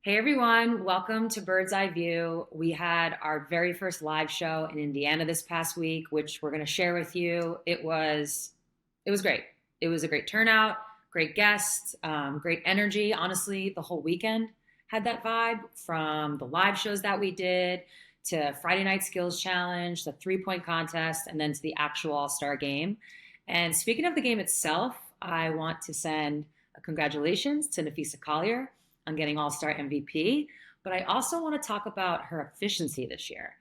Hey everyone, welcome to Bird's Eye View. We had our very first live show in Indiana this past week, which we're going to share with you. It was great. It was a great turnout, great guests, great energy. Honestly, the whole weekend had that vibe from the live shows that we did to Friday Night Skills Challenge, the 3-point contest, and then to the actual All-Star game. And speaking of the game itself, I want to send a congratulations to Nafisa Collier on getting All-Star MVP, but I also want to talk about her efficiency this year.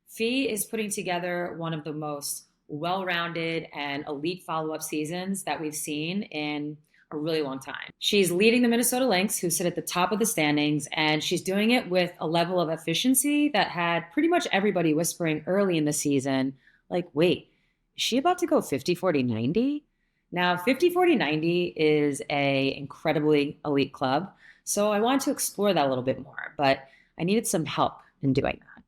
Fee is putting together one of the most well-rounded and elite follow-up seasons that we've seen in a really long time. She's leading the Minnesota Lynx, who sit at the top of the standings, and she's doing it with a level of efficiency that had pretty much everybody whispering early in the season, like, wait, is she about to go 50-40-90? Now, 50-40-90 is a incredibly elite club, so I wanted to explore that a little bit more, but I needed some help in doing that.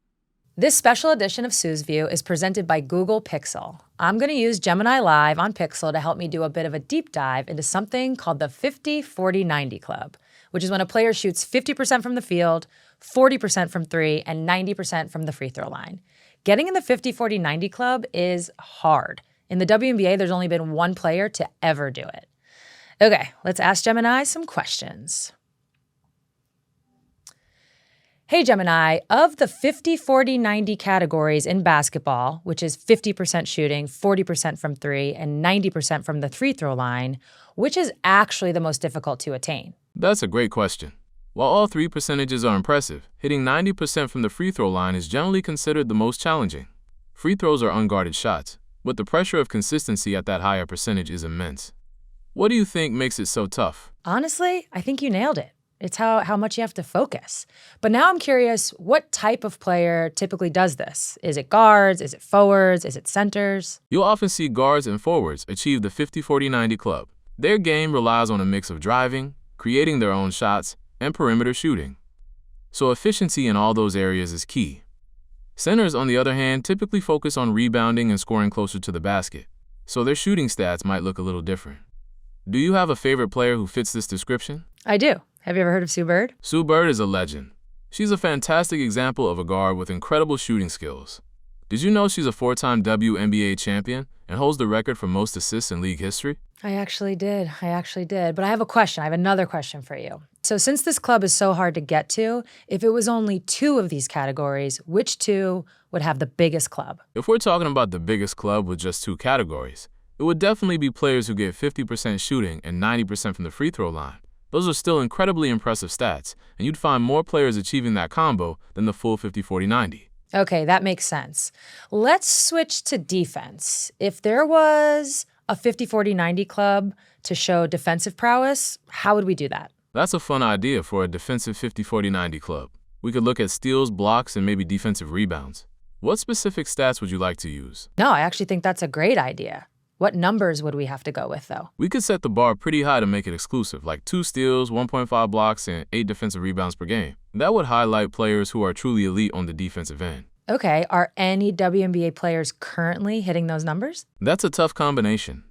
This special edition of Sue's View is presented by Google Pixel. I'm going to use Gemini Live on Pixel to help me do a bit of a deep dive into something called the 50-40-90 Club, which is when a player shoots 50% from the field, 40% from three, and 90% from the free throw line. Getting in the 50-40-90 Club is hard. In the WNBA, there's only been one player to ever do it. Okay, let's ask Gemini some questions. Hey, Gemini, of the 50-40-90 categories in basketball, which is 50% shooting, 40% from three, and 90% from the free throw line, which is actually the most difficult to attain? That's a great question. While all three percentages are impressive, hitting 90% from the free throw line is generally considered the most challenging. Free throws are unguarded shots, but the pressure of consistency at that higher percentage is immense. What do you think makes it so tough? Honestly, I think you nailed it. It's how much you have to focus. But now I'm curious, what type of player typically does this? Is it guards? Is it forwards? Is it centers? You'll often see guards and forwards achieve the 50-40-90 club. Their game relies on a mix of driving, creating their own shots, and perimeter shooting. So efficiency in all those areas is key. Centers, on the other hand, typically focus on rebounding and scoring closer to the basket, so their shooting stats might look a little different. Do you have a favorite player who fits this description? I do. Have you ever heard of Sue Bird? Sue Bird is a legend. She's a fantastic example of a guard with incredible shooting skills. Did you know she's a 4-time WNBA champion and holds the record for most assists in league history? I actually did. But I have a question. I have another question for you. So since this club is so hard to get to, if it was only 2 of these categories, which 2 would have the biggest club? If we're talking about the biggest club with just 2 categories, it would definitely be players who get 50% shooting and 90% from the free throw line. Those are still incredibly impressive stats, and you'd find more players achieving that combo than the full 50-40-90. Okay, that makes sense. Let's switch to defense. If there was a 50-40-90 club to show defensive prowess, how would we do that? That's a fun idea for a defensive 50-40-90 club. We could look at steals, blocks, and maybe defensive rebounds. What specific stats would you like to use? No, I actually think that's a great idea. What numbers would we have to go with, though? We could set the bar pretty high to make it exclusive, like 2 steals, 1.5 blocks, and 8 defensive rebounds per game. That would highlight players who are truly elite on the defensive end. Okay, are any WNBA players currently hitting those numbers? That's a tough combination.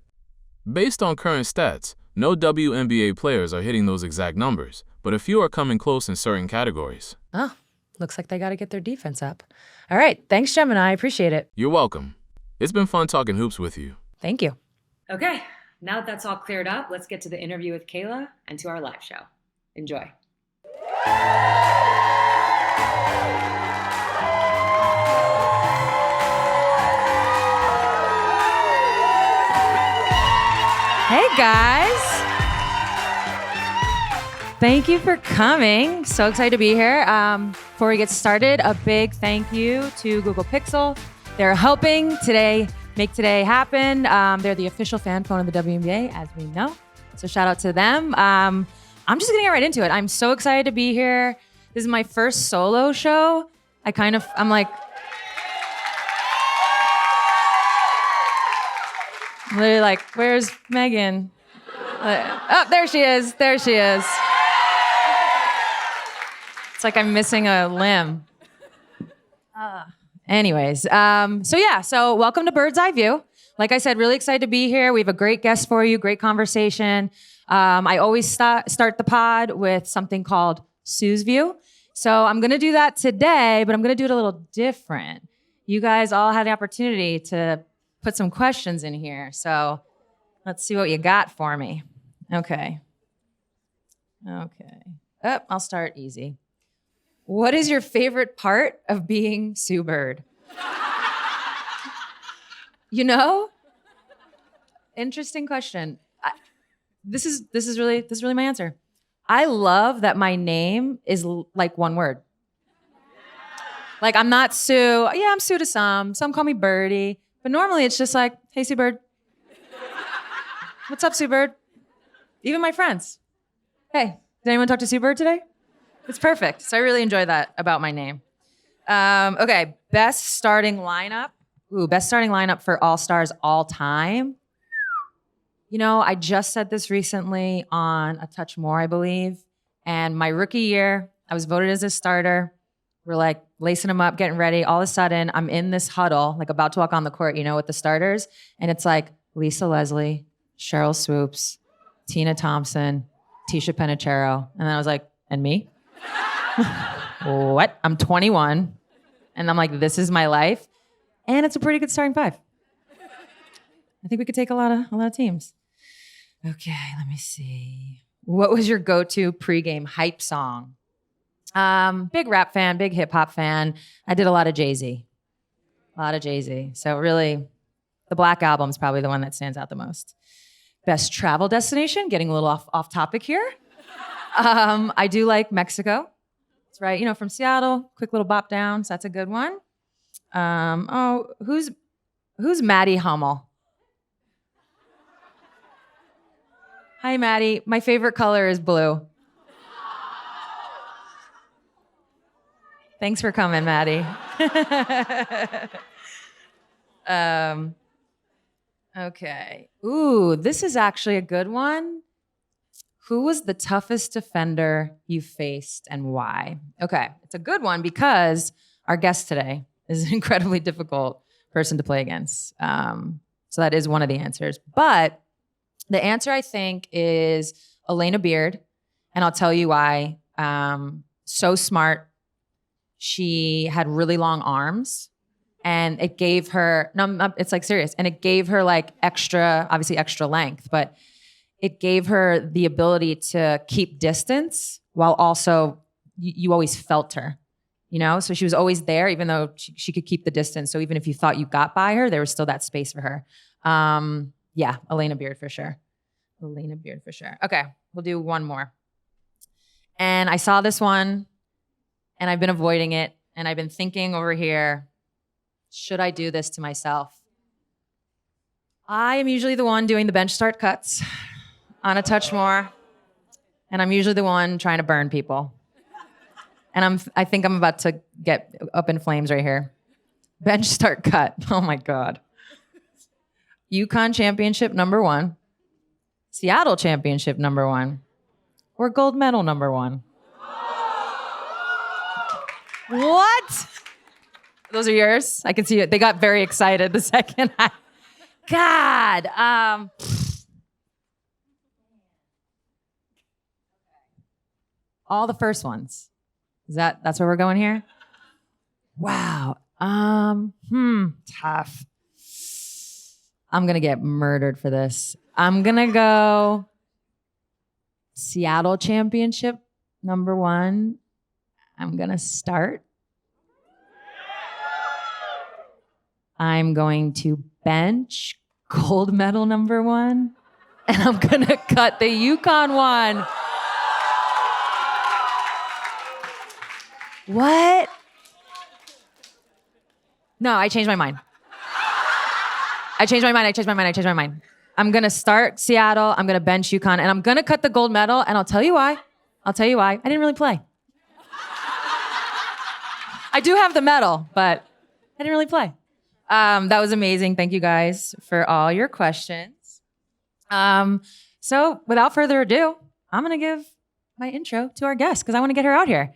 Based on current stats, no WNBA players are hitting those exact numbers, but a few are coming close in certain categories. Oh, looks like they got to get their defense up. All right, thanks, Gemini. I appreciate it. You're welcome. It's been fun talking hoops with you. Thank you. Okay, now that that's all cleared up, let's get to the interview with Kayla and to our live show. Enjoy. Hey, guys. Thank you for coming. So excited to be here. Before we get started, a big thank you to Google Pixel. They're helping make today happen. They're the official fan phone of the WNBA, as we know. So shout out to them. I'm just gonna get right into it. I'm so excited to be here. This is my first solo show. I'm like, literally like, where's Megan? Oh, there she is. It's like I'm missing a limb. So welcome to Bird's Eye View. Like I said, really excited to be here. We have a great guest for you, great conversation. I always start the pod with something called Sue's view. So I'm going to do that today, but I'm going to do it a little different. You guys all had the opportunity to put some questions in here. So let's see what you got for me. Okay. I'll start easy. What is your favorite part of being Sue Bird? You know? Interesting question. This is really my answer. I love that my name is like one word. Like I'm not Sue. Yeah, I'm Sue to some. Some call me Birdie. But normally it's just like, hey, Sue Bird. What's up, Sue Bird? Even my friends. Hey, did anyone talk to Sue Bird today? It's perfect. So I really enjoy that about my name. Okay, best starting lineup. Best starting lineup for All-Stars all time. You know, I just said this recently on A Touch More, I believe. And my rookie year, I was voted as a starter. We're like lacing them up, getting ready. All of a sudden, I'm in this huddle, like about to walk on the court, you know, with the starters. And it's like Lisa Leslie, Cheryl Swoops, Tina Thompson, Tisha Penichero. And then I was like, and me? What? I'm 21. And I'm like, this is my life. And it's a pretty good starting five. I think we could take a lot of teams. Okay, let me see. What was your go-to pregame hype song? Big rap fan, big hip hop fan. I did a lot of Jay-Z. So really, the Black Album's probably the one that stands out the most. Best travel destination, getting a little off topic here. I do like Mexico. That's right, you know, from Seattle, quick little bop down, so that's a good one. Who's Maddie Hummel? Hi, Maddie. My favorite color is blue. Thanks for coming, Maddie. Okay. This is actually a good one. Who was the toughest defender you faced and why? Okay, it's a good one because our guest today is an incredibly difficult person to play against. So that is one of the answers. But the answer, I think, is Elena Beard, and I'll tell you why. So smart. She had really long arms, and it gave her, it's like serious, and it gave her like obviously extra length, but it gave her the ability to keep distance while also, you always felt her, you know? So she was always there, even though she could keep the distance. So even if you thought you got by her, there was still that space for her. Yeah, Elena Beard for sure. Okay, we'll do one more. And I saw this one, and I've been avoiding it, and I've been thinking over here, should I do this to myself? I am usually the one doing the bench start cuts on A Touch More, and I'm usually the one trying to burn people. And I think I'm about to get up in flames right here. Bench start cut. Oh my God. UConn championship #1, Seattle championship #1, or gold medal #1. What? Those are yours? I can see it. They got very excited the second. God. All the first ones. That's where we're going here? Wow. Tough. I'm gonna get murdered for this. I'm gonna go Seattle championship #1. I'm gonna start. I'm going to bench gold medal #1, and I'm gonna cut the UConn one. What? No, I changed my mind. I'm gonna start Seattle, I'm gonna bench UConn, and I'm gonna cut the gold medal, and I'll tell you why. I didn't really play. I do have the medal, but I didn't really play. That was amazing. Thank you guys for all your questions. So without further ado, I'm gonna give my intro to our guest because I want to get her out here.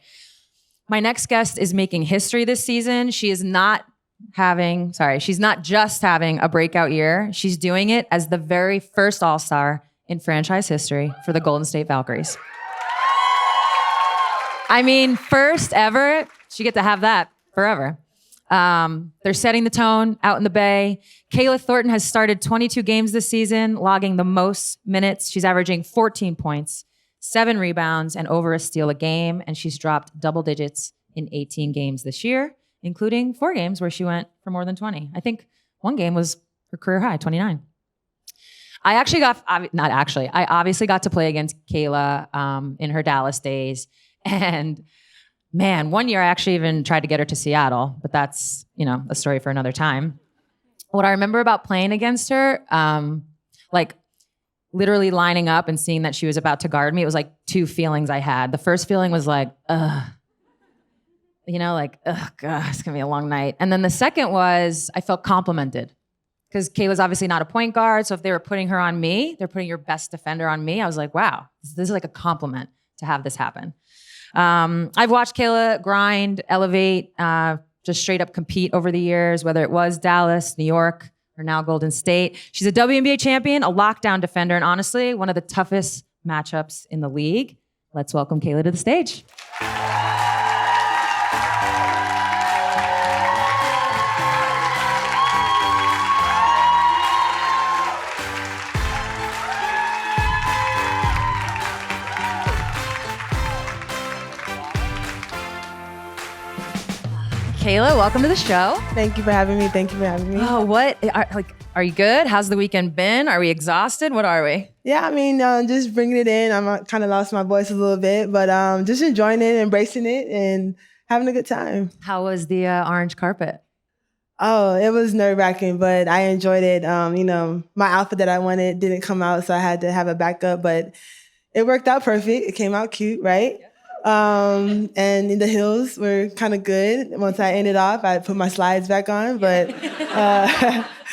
My next guest is making history this season. She's not just having a breakout year. She's doing it as the very first All-Star in franchise history for the Golden State Valkyries. I mean, first ever, she get to have that forever. They're setting the tone out in the Bay. Kayla Thornton has started 22 games this season, logging the most minutes. She's averaging 14 points, 7 rebounds, and over a steal a game. And she's dropped double digits in 18 games this year, including 4 games where she went for more than 20. I think one game was her career high, 29. I obviously got to play against Kayla in her Dallas days. And man, one year I actually even tried to get her to Seattle, but that's, a story for another time. What I remember about playing against her, like literally lining up and seeing that she was about to guard me, it was like 2 feelings I had. The first feeling was like, ugh, God, it's gonna be a long night. And then the second was I felt complimented because Kayla's obviously not a point guard. So if they were putting her on me, they're putting your best defender on me. I was like, wow, this is like a compliment to have this happen. I've watched Kayla grind, elevate, just straight up compete over the years, whether it was Dallas, New York, or now Golden State. She's a WNBA champion, a lockdown defender, and honestly, one of the toughest matchups in the league. Let's welcome Kayla to the stage. Kayla, welcome to the show. Thank you for having me. Oh, are you good? How's the weekend been? Are we exhausted? What are we? Yeah, I mean, just bringing it in. I'm kind of lost my voice a little bit, but just enjoying it, embracing it, and having a good time. How was the orange carpet? Oh, it was nerve-wracking, but I enjoyed it. My outfit that I wanted didn't come out, so I had to have a backup, but it worked out perfect. It came out cute, right? And the heels were kind of good. Once I ended off, I put my slides back on, but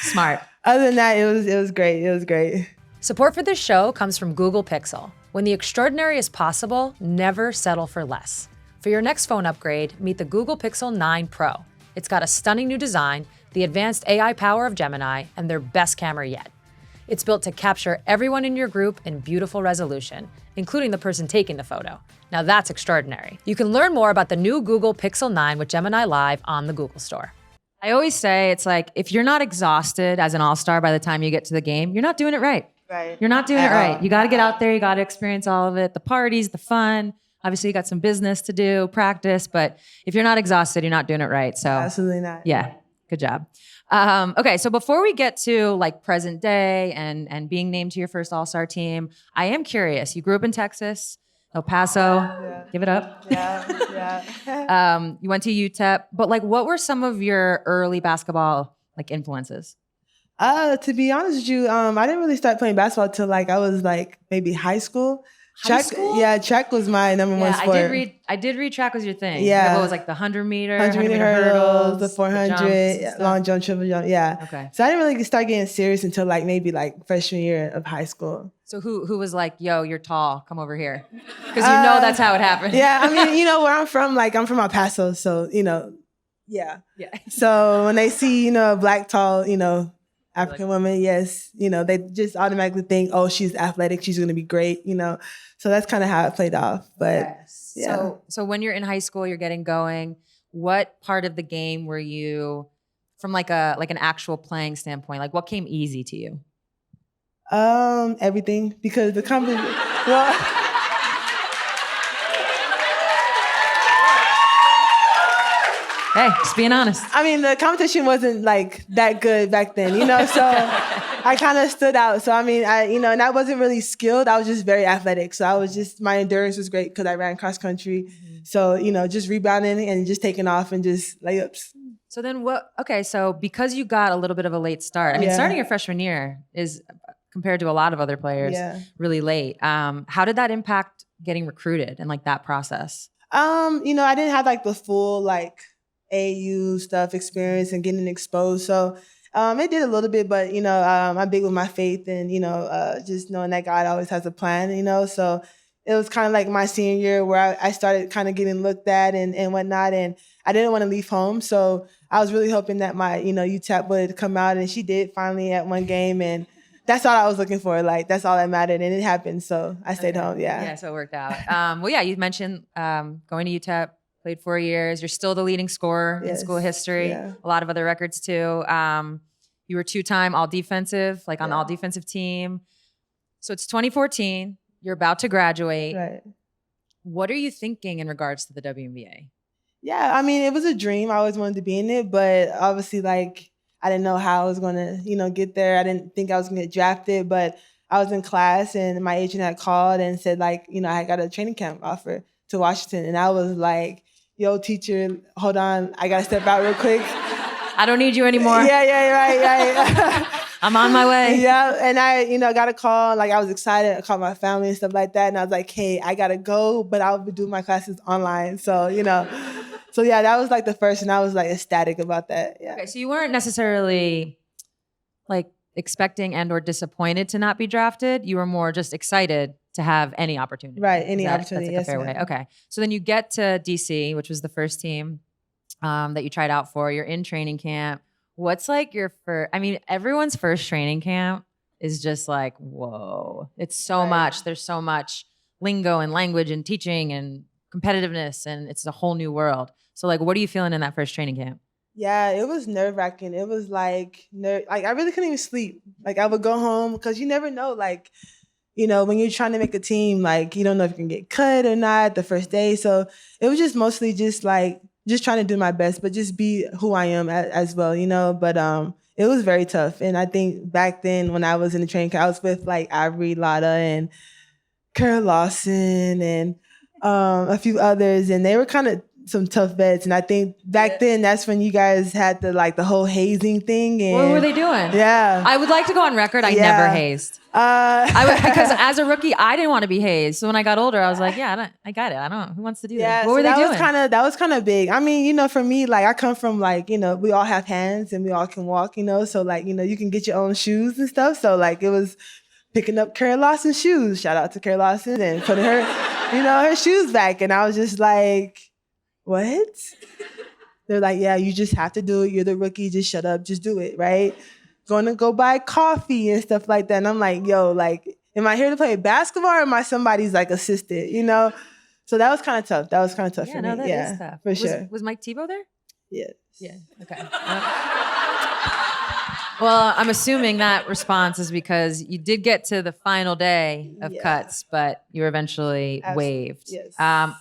Smart. Other than that, it was great. It was great. Support for this show comes from Google Pixel. When the extraordinary is possible, never settle for less. For your next phone upgrade, meet the Google Pixel 9 Pro. It's got a stunning new design, the advanced AI power of Gemini, and their best camera yet. It's built to capture everyone in your group in beautiful resolution, including the person taking the photo. Now that's extraordinary. You can learn more about the new Google Pixel 9 with Gemini Live on the Google Store. I always say it's like, if you're not exhausted as an all-star by the time you get to the game, you're not doing it right. Right. You're not doing it right. You got to get out there. You got to experience all of it. The parties, the fun. Obviously, you got some business to do, practice. But if you're not exhausted, you're not doing it right. So Absolutely not. Yeah, good job. Okay, so before we get to like present day and being named to your first All-Star team, I am curious. You grew up in Texas, El Paso. Give it up. Yeah. You went to UTEP, but like, what were some of your early basketball like influences? To be honest with you, I didn't really start playing basketball till like I was like maybe high school. Track was my number one sport. I did read track was your thing. Yeah. What was like the 100 meter hurdles, the 400, long jump, triple jump. Yeah. Okay. So I didn't really start getting serious until like maybe like freshman year of high school. So who was like, yo, you're tall, come over here? Because that's how it happened. Yeah, I mean, where I'm from, like I'm from El Paso, so yeah. So when they see, a black tall, African woman, yes, they just automatically think, oh, she's athletic, she's gonna be great, So that's kind of how it played off. But yeah. So when you're in high school, you're getting going. What part of the game were you, from like an actual playing standpoint, like what came easy to you? Everything, because the company. Hey, just being honest. I mean, the competition wasn't like that good back then, so I kind of stood out. So I mean, and I wasn't really skilled. I was just very athletic. So my endurance was great because I ran cross country. Mm-hmm. So just rebounding and just taking off and just layups. So then so because you got a little bit of a late start, I mean, starting your freshman year is, compared to a lot of other players, really late. How did that impact getting recruited and like that process? I didn't have like the full like AU stuff experience and getting exposed. So it did a little bit, but I'm big with my faith and just knowing that God always has a plan, so it was kind of like my senior year where I started kind of getting looked at and whatnot, and I didn't want to leave home, so I was really hoping that my UTEP would come out, and she did finally at one game, and that's all I was looking for. Like, that's all that mattered. And it happened. So I stayed home. Yeah. Yeah, so it worked out. Well, yeah, you mentioned going to UTEP, played 4 years. You're still the leading scorer in school history. Yeah. A lot of other records too. You were 2-time all defensive, like on the all defensive team. So it's 2014. You're about to graduate. Right. What are you thinking in regards to the WNBA? Yeah, I mean, it was a dream. I always wanted to be in it, but obviously, like, I didn't know how I was going to, get there. I didn't think I was going to get drafted, but I was in class and my agent had called and said, like, I got a training camp offer to Washington. And I was like, yo, teacher, hold on. I got to step out real quick. I don't need you anymore. Yeah, right. I'm on my way. Yeah, and I, got a call. Like, I was excited. I called my family and stuff like that. And I was like, hey, I got to go, but I'll be doing my classes online. So, So, yeah, that was, like, the first, and I was, like, ecstatic about that. Yeah. Okay, so you weren't necessarily, like, expecting and or disappointed to not be drafted. You were more just excited to have any opportunity. Right, any opportunity. That's like a fair way. Okay. So then you get to DC, which was the first team that you tried out for. You're in training camp. What's like your first, everyone's first training camp is just like, whoa. It's so much. There's so much lingo and language and teaching and competitiveness, and it's a whole new world. So like, what are you feeling in that first training camp? Yeah, it was nerve-wracking. It was like I really couldn't even sleep. Like, I would go home because you never know, like, when you're trying to make a team, like, you don't know if you can get cut or not the first day. So it was just mostly just like, just trying to do my best, but just be who I am as well, But it was very tough. And I think back then when I was in the training camp, I was with like Ivory Lotta and Kayla Lawson and a few others. And they were kind of some tough vets. And I think back then, that's when you guys had the whole hazing thing. And what were they doing? Yeah. I would like to go on record. I never hazed. Because as a rookie, I didn't want to be hazed. So when I got older, I was like, yeah, I got it. I don't know. Who wants to do that? What were they doing? That was kind of big. I mean, for me, like, I come from like, we all have hands and we all can walk, so like, you can get your own shoes and stuff. So like, it was picking up Kayla Lawson's shoes. Shout out to Kayla Lawson, and putting her, her shoes back. And I was just like, what? They're like, yeah, you just have to do it. You're the rookie. Just shut up. Just do it, right? Going to go buy coffee and stuff like that. And I'm like, yo, like, am I here to play basketball or am I somebody's like assistant, So that was kind of tough. For me. That is tough. For sure. Was Mike Tebow there? Yes. Yeah. Okay. Well, I'm assuming that response is because you did get to the final day of cuts, but you were eventually waived. Yes. I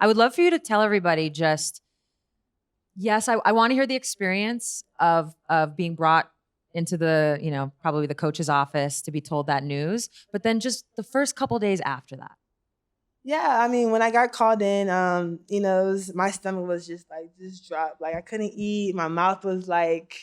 would love for you to tell everybody just, yes, I want to hear the experience of being brought into the, probably the coach's office to be told that news, but then just the first couple days after that. Yeah, I mean, when I got called in, my stomach was just dropped. Like, I couldn't eat. My mouth was like,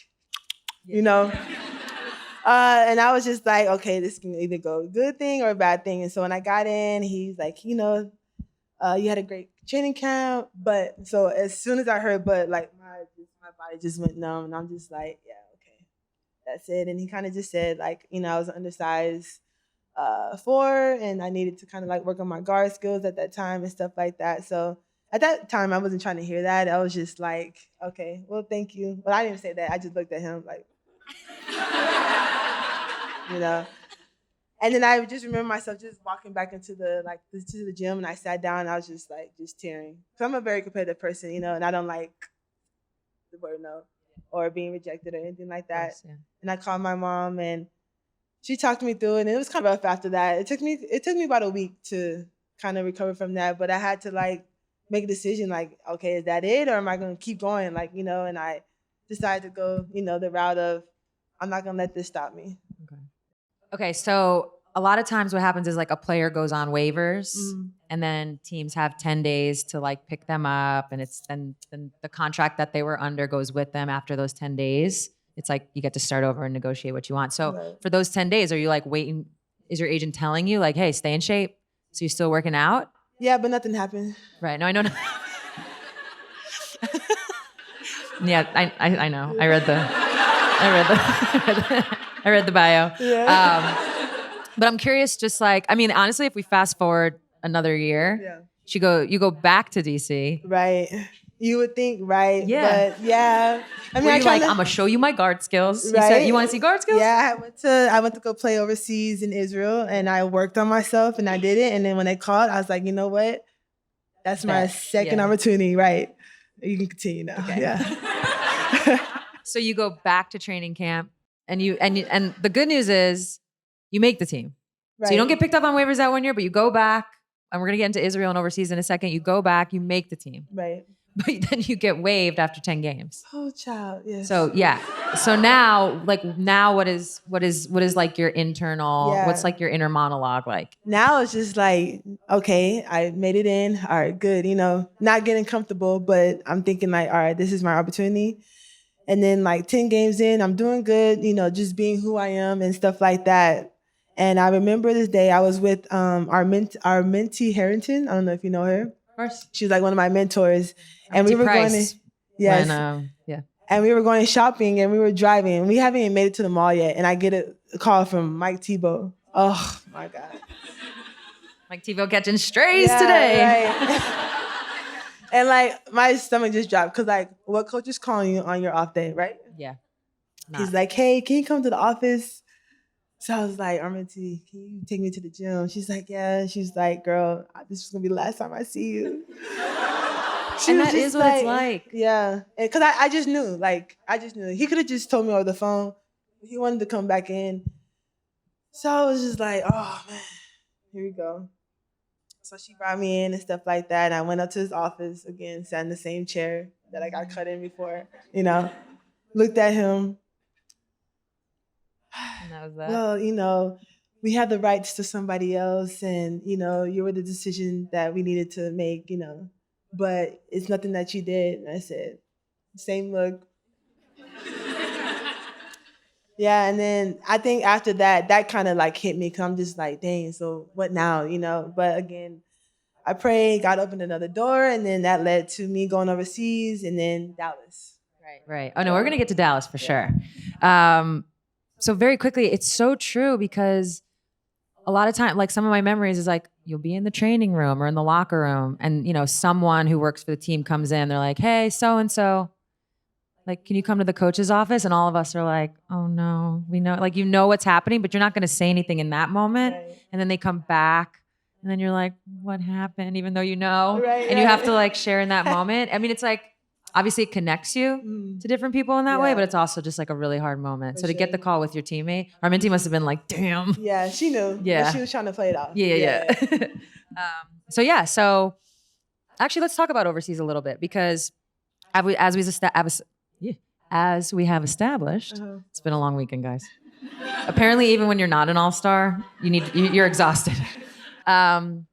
and I was just like, okay, this can either go a good thing or a bad thing. And so when I got in, he's like, you had a great training camp. But so as soon as I heard, but like my body just went numb, and I'm just like, yeah, okay, that's it. And he kind of just said, like, I was undersized 4, and I needed to kind of like work on my guard skills at that time and stuff like that. So at that time, I wasn't trying to hear that. I was just like, okay, well, thank you. But I didn't say that. I just looked at him like, And then I just remember myself just walking back into the gym, and I sat down, and I was just tearing. So I'm a very competitive person, and I don't like the word no or being rejected or anything like that. Course, yeah. And I called my mom, and she talked me through it, and it was kind of rough after that. It took me about a week to kind of recover from that, but I had to make a decision, like, okay, is that it, or am I going to keep going? And I decided to go, the route of, I'm not going to let this stop me. Okay, so a lot of times what happens is like a player goes on waivers, and then teams have 10 days to pick them up, and it's then the contract that they were under goes with them after those 10 days. It's like you get to start over and negotiate what you want. So for those 10 days, are you waiting? Is your agent telling you hey, stay in shape? So you're still working out? Yeah, but nothing happened. Right. No, I know. Yeah, I know. I read the bio. Yeah. But I'm curious, just honestly, if we fast forward another year, you go back to DC. Right. You would think, right? Yeah. But yeah. I mean, Were I you like, kinda, I'm gonna show you my guard skills? You right? said you want to see guard skills? Yeah, I went to go play overseas in Israel, and I worked on myself, and I did it. And then when they called, I was like, you know what? That's my Bet. second Yeah. opportunity, right? You can continue now. Okay. Yeah. So you go back to training camp, and and the good news is you make the team. Right. So you don't get picked up on waivers that 1 year, but you go back, and we're gonna get into Israel and overseas in a second. You go back, you make the team, Right. but then you get waived after 10 games. Oh, child. Yes. So yeah. So now, what is like your internal? Yeah. What's like your inner monologue like? Now it's just like, okay, I made it in. All right, good. You know, not getting comfortable, but I'm thinking like, all right, this is my opportunity. And then like 10 games in, I'm doing good, you know, just being who I am and stuff like that. And I remember this day I was with our mentee Harrington. I don't know if you know her. Of course. She's like one of my mentors. And we were going to, yes. Yeah. And we were going shopping and we were driving. We haven't even made it to the mall yet. And I get a call from Mike Tebow. Oh my God. Mike Tebow catching strays today. Right. And like my stomach just dropped because like what coach is calling you on your off day, right? Yeah. He's like, hey, can you come to the office? So I was like, Arminty, can you take me to the gym? She's like, yeah. She's like, girl, this is gonna be the last time I see you. And that is what it's like. Yeah. Because I just knew, He could have just told me over the phone. He wanted to come back in. So I was just like, oh man, here we go. So she brought me in and stuff like that. And I went up to his office again, sat in the same chair that I got cut in before, you know, looked at him. And that was that. Well, you know, we had the rights to somebody else and, you know, you were the decision that we needed to make, you know, but it's nothing that you did. And I said, same look. Yeah, and then I think after that kind of like hit me because I'm just like, dang, so what now, you know? But again, I prayed, God opened another door, and then that led to me going overseas and then Dallas. Right. Oh, no, we're going to get to Dallas for sure. So very quickly, it's so true because a lot of time, like some of my memories is like, you'll be in the training room or in the locker room and, you know, someone who works for the team comes in, they're like, hey, so-and-so, like, can you come to the coach's office? And all of us are like, oh no, we know, like, you know what's happening, but you're not going to say anything in that moment. Right. And then they come back and then you're like, what happened? Even though you know, Right, and you right. have to like share in that moment. I mean, it's like, obviously it connects you to different people in that way, but it's also just like a really hard moment. So to get the call with your teammate, our mentee must have been like, damn. Yeah, she knew. Yeah. But she was trying to play it off. Yeah. So actually let's talk about overseas a little bit because as we have established, it's been a long weekend, guys. Apparently, even when you're not an all-star, you're exhausted. You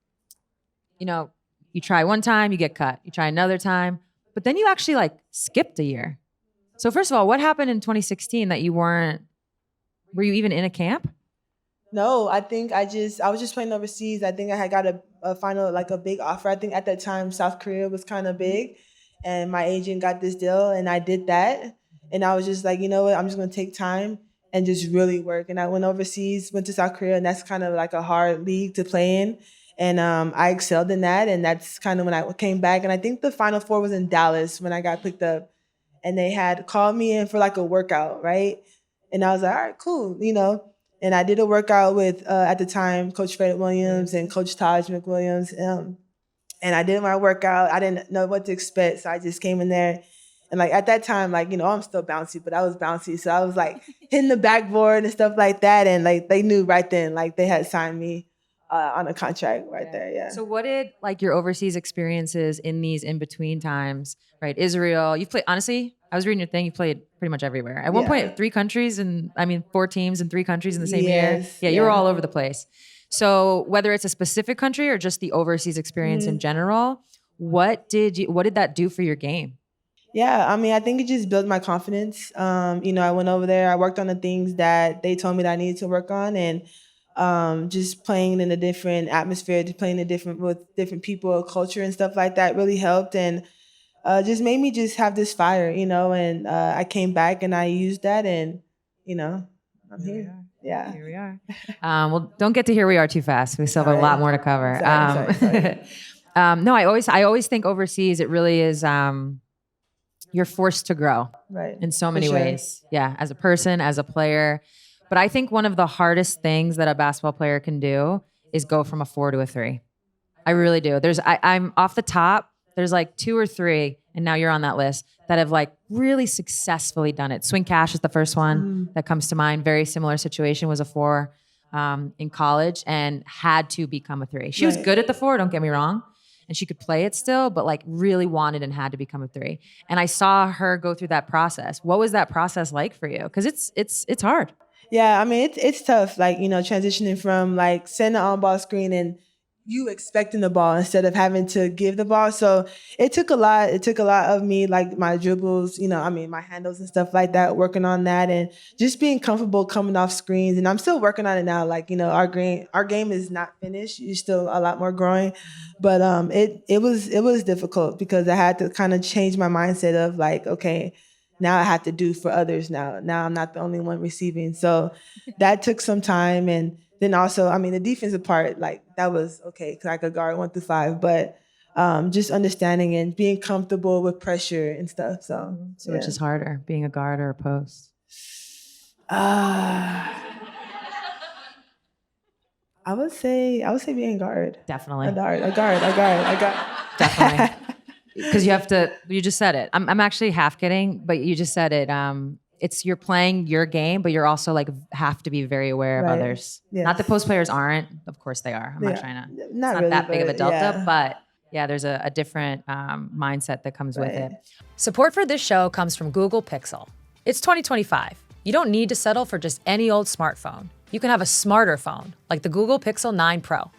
know, you try one time, you get cut. You try another time, but then you actually like skipped a year. So first of all, what happened in 2016 that were you even in a camp? No, I think I was just playing overseas. I think I had got a final, like a big offer. I think at that time, South Korea was kind of big and my agent got this deal and I did that. And I was just like, you know what, I'm just going to take time and just really work. And I went overseas, went to South Korea, and that's kind of like a hard league to play in. And I excelled in that. And that's kind of when I came back. And I think the Final Four was in Dallas when I got picked up. And they had called me in for like a workout, right? And I was like, all right, cool, you know. And I did a workout with, at the time, Coach Fred Williams and Coach Taj McWilliams. And I did my workout. I didn't know what to expect. So I just came in there. And like at that time, like, you know, I'm still bouncy, but I was bouncy. So I was like hitting the backboard and stuff like that. And like they knew right then, like they had signed me on a contract right there. Yeah. So what did like your overseas experiences in these in-between times, right? Israel, you've played, honestly, I was reading your thing, you played pretty much everywhere. At one point, 4 teams in 3 countries in the same year. Yeah, you were all over the place. So whether it's a specific country or just the overseas experience in general, what did that do for your game? Yeah, I mean, I think it just built my confidence. You know, I went over there, I worked on the things that they told me that I needed to work on, and just playing in a different atmosphere, just playing with different people, culture and stuff like that really helped and just made me just have this fire, you know, and I came back and I used that and, you know, I'm here. Yeah. Here we are. Well, don't get to here we are too fast. We still have a lot more to cover. Sorry. No, I always think overseas, it really is, you're forced to grow Right. in so For many sure. ways. Yeah. As a person, as a player. But I think one of the hardest things that a basketball player can do is go from a 4 to a 3. I really do. I'm off the top. There's like 2 or 3, and now you're on that list, that have like really successfully done it. Swing Cash is the first one that comes to mind. Very similar situation, was a 4 in college and had to become a 3. She was Right. good at the 4, don't get me wrong. And she could play it still, but like really wanted and had to become a 3. And I saw her go through that process. What was that process like for you? Because it's hard. Yeah, I mean it's tough, like, transitioning from like sending an on-ball screen and you expecting the ball instead of having to give the ball. So it took a lot. It took a lot of me, like my dribbles, my handles and stuff like that, working on that and just being comfortable coming off screens. And I'm still working on it now. Like, our game is not finished. You're still a lot more growing. But it was difficult because I had to kind of change my mindset of like, okay, now I have to do for others now. Now I'm not the only one receiving. So that took some time. And then also, the defensive part, like that was okay because I could guard 1 through 5, but just understanding and being comfortable with pressure and stuff. So Which is harder, being a guard or a post? I would say being a guard. Definitely. A guard. Definitely. Because you just said it. I'm actually half kidding, but you just said it. You're playing your game, but you're also like have to be very aware of Right. others. Yes. Not that post players aren't. Of course they are. I'm not Yeah. trying to. Not It's not really, that big of a but delta, yeah. but yeah, there's a different mindset that comes with Right. it. Support for this show comes from Google Pixel. It's 2025. You don't need to settle for just any old smartphone. You can have a smarter phone, like the Google Pixel 9 Pro.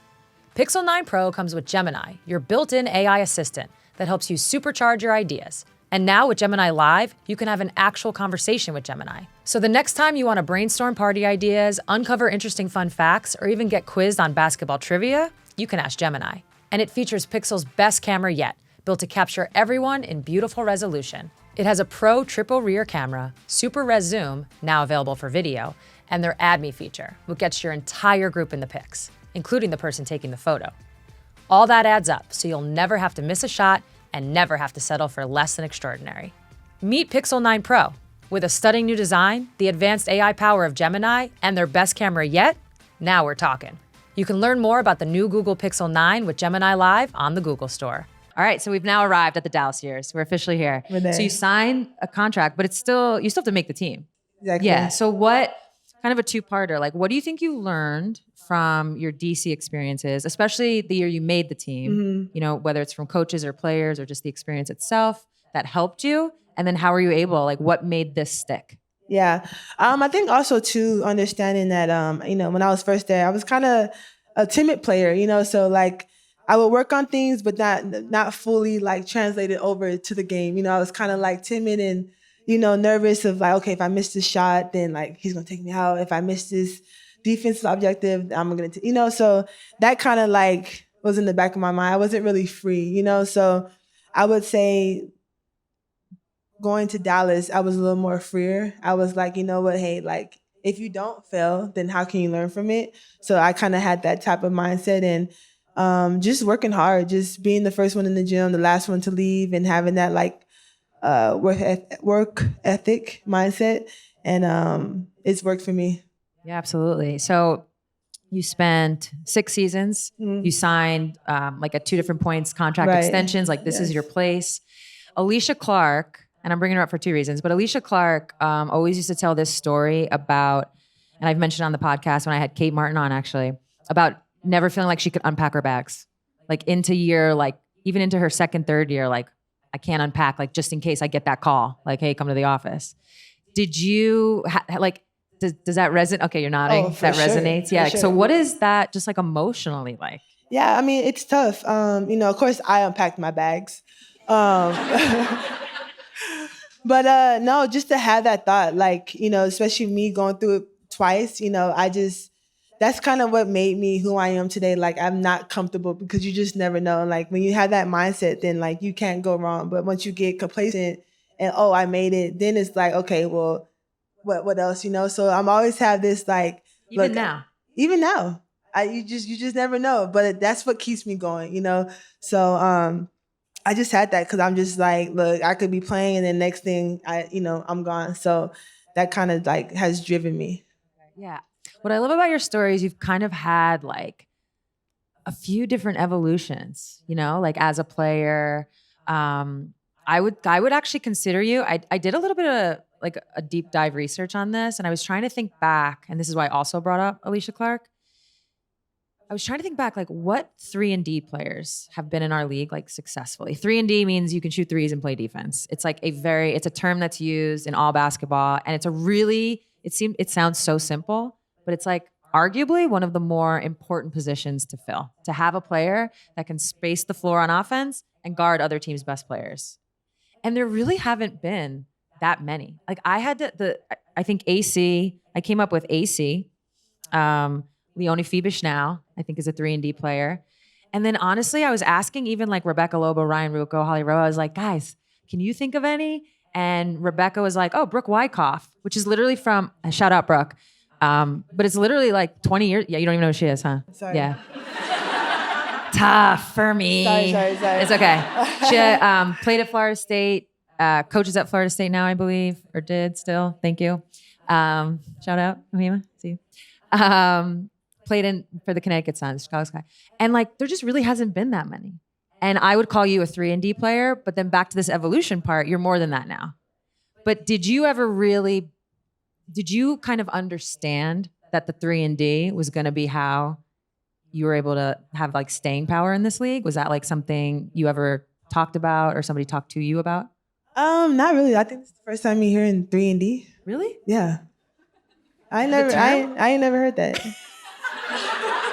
Pixel 9 Pro comes with Gemini, your built-in AI assistant that helps you supercharge your ideas. And now with Gemini Live, you can have an actual conversation with Gemini. So the next time you want to brainstorm party ideas, uncover interesting fun facts, or even get quizzed on basketball trivia, you can ask Gemini. And it features Pixel's best camera yet, built to capture everyone in beautiful resolution. It has a pro triple rear camera, super res zoom, now available for video, and their Add Me feature, which gets your entire group in the pics, including the person taking the photo. All that adds up, so you'll never have to miss a shot and never have to settle for less than extraordinary. Meet Pixel 9 Pro. With a stunning new design, the advanced AI power of Gemini, and their best camera yet, now we're talking. You can learn more about the new Google Pixel 9 with Gemini Live on the Google Store. All right, so we've now arrived at the Dallas years. We're officially here. We're there. So you sign a contract, but you still have to make the team. Exactly. Yeah. So what, kind of a two-parter, like what do you think you learned from your DC experiences, especially the year you made the team, whether it's from coaches or players or just the experience itself that helped you? And then how were you able, like what made this stick? Yeah. I think also too, understanding that, when I was first there, I was kind of a timid player, so like I would work on things, but not fully like translated over to the game. I was kind of like timid and, nervous of like, okay, if I miss this shot, then like he's going to take me out. If I miss this defensive objective, I'm going to, so that kind of like was in the back of my mind. I wasn't really free, so I would say going to Dallas, I was a little more freer. I was like, you know what, hey, like if you don't fail, then how can you learn from it? So I kind of had that type of mindset and just working hard, just being the first one in the gym, the last one to leave, and having that like work ethic mindset. And it's worked for me. Yeah, absolutely. So you spent 6 seasons. You signed like at 2 different points, contract Right. extensions. Like this is your place. Alicia Clark, and I'm bringing her up for 2 reasons, but Alicia Clark always used to tell this story about, and I've mentioned on the podcast when I had Kate Martin on actually, about never feeling like she could unpack her bags. Like even into her second, third year, like I can't unpack, like just in case I get that call, like, hey, come to the office. Did you does that resonate? Okay, you're nodding. Oh, for that sure. resonates. Yeah. For sure. So what is that just like emotionally like? Yeah, it's tough. Of course I unpacked my bags. But no, just to have that thought, like, especially me going through it twice, that's kind of what made me who I am today. Like, I'm not comfortable because you just never know. Like, when you have that mindset, then like you can't go wrong. But once you get complacent and, oh, I made it, then it's like, okay, well, what else, So I'm always have this like, Even now. Even now. you just never know. But that's what keeps me going, you know. So I just had that because I'm just like, look, I could be playing and then next thing I'm gone. So that kind of like has driven me. Yeah. What I love about your story is you've kind of had like a few different evolutions, you know, like as a player. I would actually consider you. I did a little bit of like a deep dive research on this, and I was trying to think back, and this is why I also brought up Alicia Clark. I was trying to think back, like what 3-and-D players have been in our league like successfully. 3-and-D means you can shoot threes and play defense. It's like it's a term that's used in all basketball, and it sounds so simple, but it's like arguably one of the more important positions to fill, to have a player that can space the floor on offense and guard other teams' best players. And there really haven't been that many. Like I think AC, I came up with AC, Leonie Phoebus now, I think is a 3-and-D player. And then honestly, I was asking even like Rebecca Lobo, Ryan Ruocco, Holly Rowe, I was like, guys, can you think of any? And Rebecca was like, oh, Brooke Wyckoff, which is literally from, shout out Brooke. But it's literally like 20 years. Yeah, you don't even know who she is, huh? Sorry. Yeah. Tough for me. Sorry. It's okay. She played at Florida State, coaches at Florida State now, I believe, or did still. Thank you. Shout out, Mahima. See you. Played for the Connecticut Sun, Chicago Sky. And like, there just really hasn't been that many. And I would call you a 3-and-D player, but then back to this evolution part, you're more than that now. But did you kind of understand that the 3-and-D was going to be how you were able to have like staying power in this league? Was that like something you ever talked about or somebody talked to you about? Not really. I think it's the first time you're hearing 3-and-D. Really? Yeah. I ain't never heard that.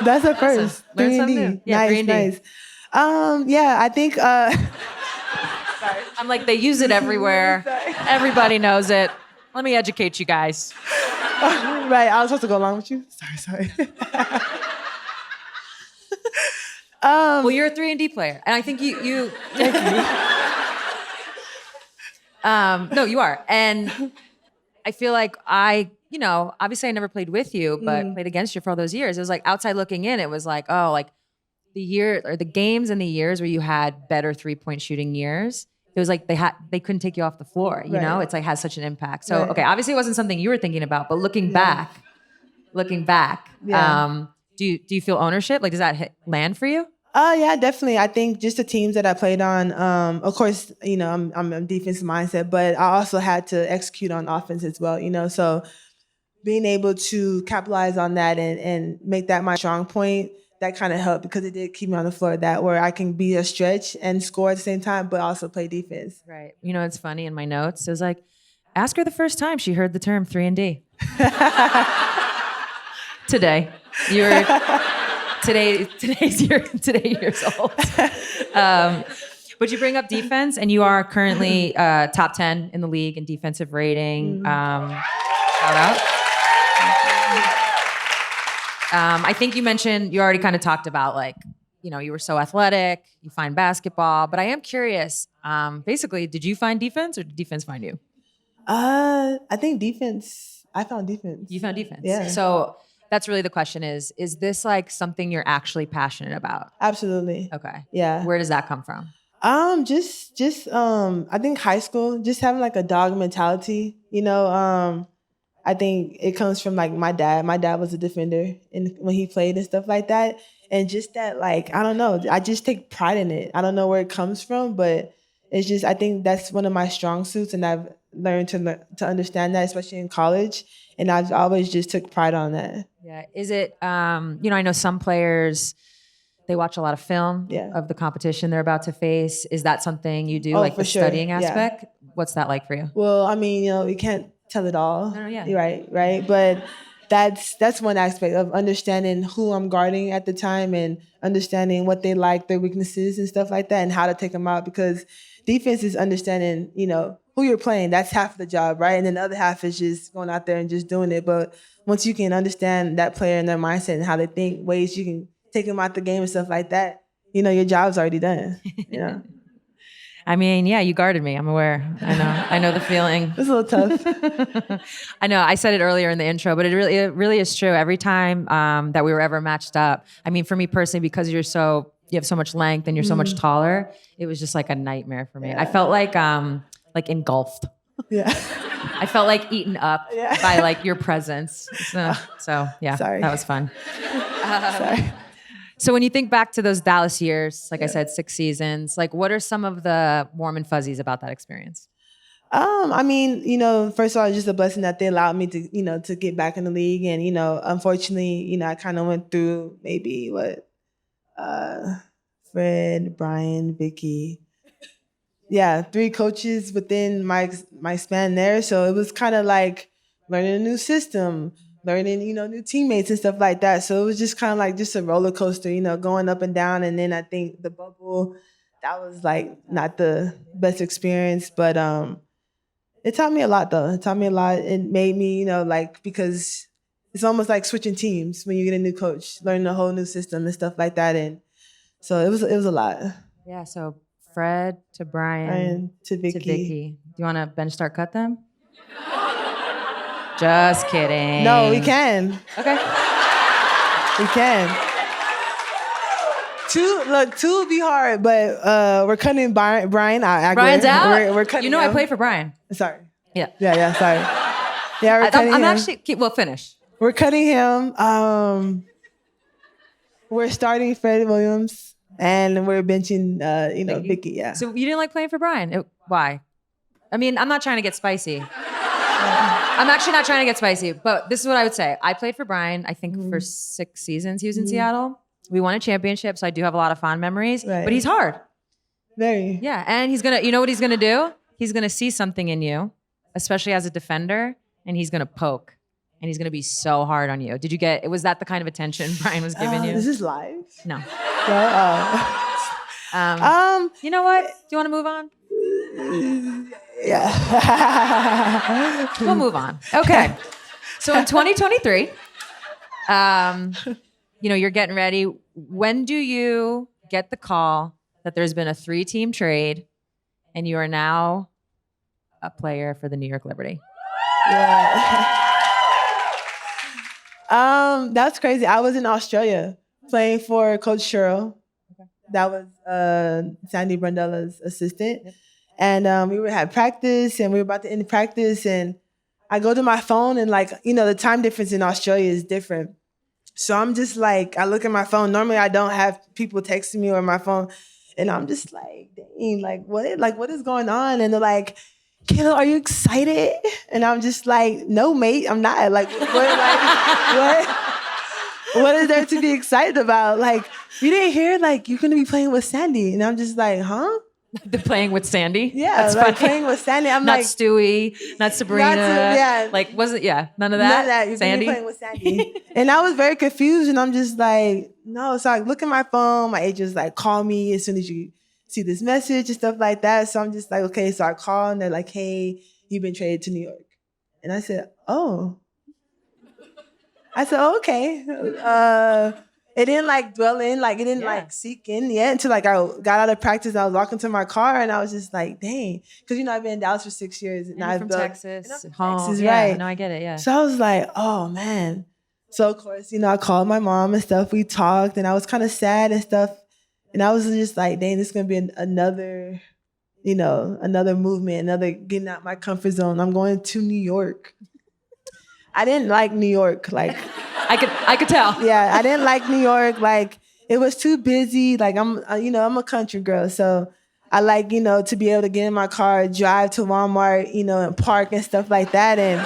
That's a first. Learn 3-and-D. something new. Yeah, nice, 3-and-D. nice. Yeah, I think sorry. I'm like, they use it everywhere. Sorry. Everybody knows it. Let me educate you guys. Right, I was supposed to go along with you. Sorry. Well, you're a 3-and-D player, and I think you. Thank you. No, you are, and I feel like obviously I never played with you, but played against you for all those years. It was like outside looking in, it was like, oh, like the games and the years where you had better 3-point shooting years. It was like they couldn't take you off the floor. You know, it's like has such an impact. So okay, obviously it wasn't something you were thinking about, but looking back, Yeah. do you feel ownership? Like, does that land for you? Yeah, definitely. I think just the teams that I played on, of course, I'm a defensive mindset, but I also had to execute on offense as well, so being able to capitalize on that and make that my strong point, that kind of helped because it did keep me on the floor where I can be a stretch and score at the same time, but also play defense. Right. It's funny in my notes. It was like, ask her the first time she heard the term 3-and-D. Today. Today's years old. But you bring up defense, and you are currently top 10 in the league in defensive rating. Shout out. I think you mentioned, you already kind of talked about like, you were so athletic, you find basketball, but I am curious, basically, did you find defense or did defense find you? I think defense, I found defense. You found defense. Yeah. So that's really the question is this like something you're actually passionate about? Absolutely. Okay. Yeah. Where does that come from? Just I think high school, just having like a dog mentality, I think it comes from like my dad. My dad was a defender when he played and stuff like that. And just that, like, I don't know, I just take pride in it. I don't know where it comes from, but it's just, I think that's one of my strong suits, and I've learned to understand that, especially in college. And I've always just took pride on that. Yeah. Is it, I know some players, they watch a lot of film of the competition they're about to face. Is that something you do, like the studying aspect? Yeah. What's that like for you? Well, I mean, you can't tell it all. No, yeah. You're right. But that's one aspect of understanding who I'm guarding at the time and understanding what they like, their weaknesses and stuff like that, and how to take them out. Because defense is understanding, who you're playing. That's half the job, right? And then the other half is just going out there and just doing it. But once you can understand that player and their mindset and how they think, ways you can take them out the game and stuff like that, your job's already done. I mean, yeah, you guarded me. I'm aware. I know the feeling. It's a little tough. I know. I said it earlier in the intro, but it really is true. Every time that we were ever matched up, I mean, for me personally, because you have so much length and you're so much taller, it was just like a nightmare for me. Yeah. I felt like engulfed. Yeah. I felt like eaten up by like your presence. So yeah, Sorry. that was fun. Sorry. So when you think back to those Dallas years, like I said, 6 seasons, like what are some of the warm and fuzzies about that experience? I mean, first of all, it's just a blessing that they allowed me to, to get back in the league. And, unfortunately, I kind of went through maybe Fred, Brian, Vicky. Yeah, 3 coaches within my span there. So it was kind of like learning a new system, learning, new teammates and stuff like that. So it was just kind of like just a roller coaster, going up and down. And then I think the bubble, that was like not the best experience, but it taught me a lot though. It taught me a lot. It made me, because it's almost like switching teams when you get a new coach, learning a whole new system and stuff like that. And so it was a lot. Yeah. So Fred to Brian to Vicky. Do you want to bench start cut them? Just kidding. No, we can. Okay. We can. 2 would be hard, but we're cutting Brian out. Brian's out? We're cutting him. I played for Brian. Sorry. Yeah. Yeah, sorry. Yeah, we're cutting him. We'll finish. We're cutting him. We're starting Fred Williams, and we're benching, Vicky. Yeah. So you didn't like playing for Brian? Why? I mean, I'm not trying to get spicy. I'm actually not trying to get spicy, but this is what I would say. I played for Brian, I think for 6 seasons he was in Seattle. We won a championship, so I do have a lot of fond memories, right. But he's hard. Very. Yeah, and you know what he's gonna do? He's gonna see something in you, especially as a defender, and he's gonna poke. And he's gonna be so hard on you. Was that the kind of attention Brian was giving you? Is this live? No. No? You know what? Do you wanna move on? Yeah. We'll move on. Okay. So in 2023, you're getting ready. When do you get the call that there's been a 3-team trade and you are now a player for the New York Liberty? Yeah. That's crazy. I was in Australia playing for Coach Sherrill. Okay. That was Sandy Brandella's assistant. Yep. And we had practice, and we were about to end practice, and I go to my phone, and the time difference in Australia is different. So I'm just like, I look at my phone. Normally I don't have people texting me or my phone. And I'm just like, dang, what is going on? And they're like, Kayla, are you excited? And I'm just like, no, mate, I'm not. What is there to be excited about? You didn't hear, you're going to be playing with Sandy. And I'm just like, huh? The playing with Sandy? Yeah, That's playing with Sandy. I'm not like... Stewie, not Sabrina. None of that? None of that. You're Sandy? Playing with Sandy. And I was very confused, and I'm just like, no. So I look at my phone. My agent's like, call me as soon as you see this message and stuff like that. So I'm just like, okay. So I call, and they're like, hey, you've been traded to New York. And I said, oh. Okay. It didn't dwell in, it didn't seek in yet until I got out of practice. I was walking to my car, and I was just like, dang. Because, I've been in Dallas for 6 years. And I've from built, Texas. Texas, yeah, right. No, I get it, yeah. So I was like, oh, man. So, of course, I called my mom and stuff. We talked, and I was kind of sad and stuff. And I was just like, dang, this is going to be another movement, another getting out my comfort zone. I'm going to New York. I didn't like New York. I could tell. Yeah, I didn't like New York. It was too busy. I'm a country girl, so I to be able to get in my car, drive to Walmart, and park and stuff like that, and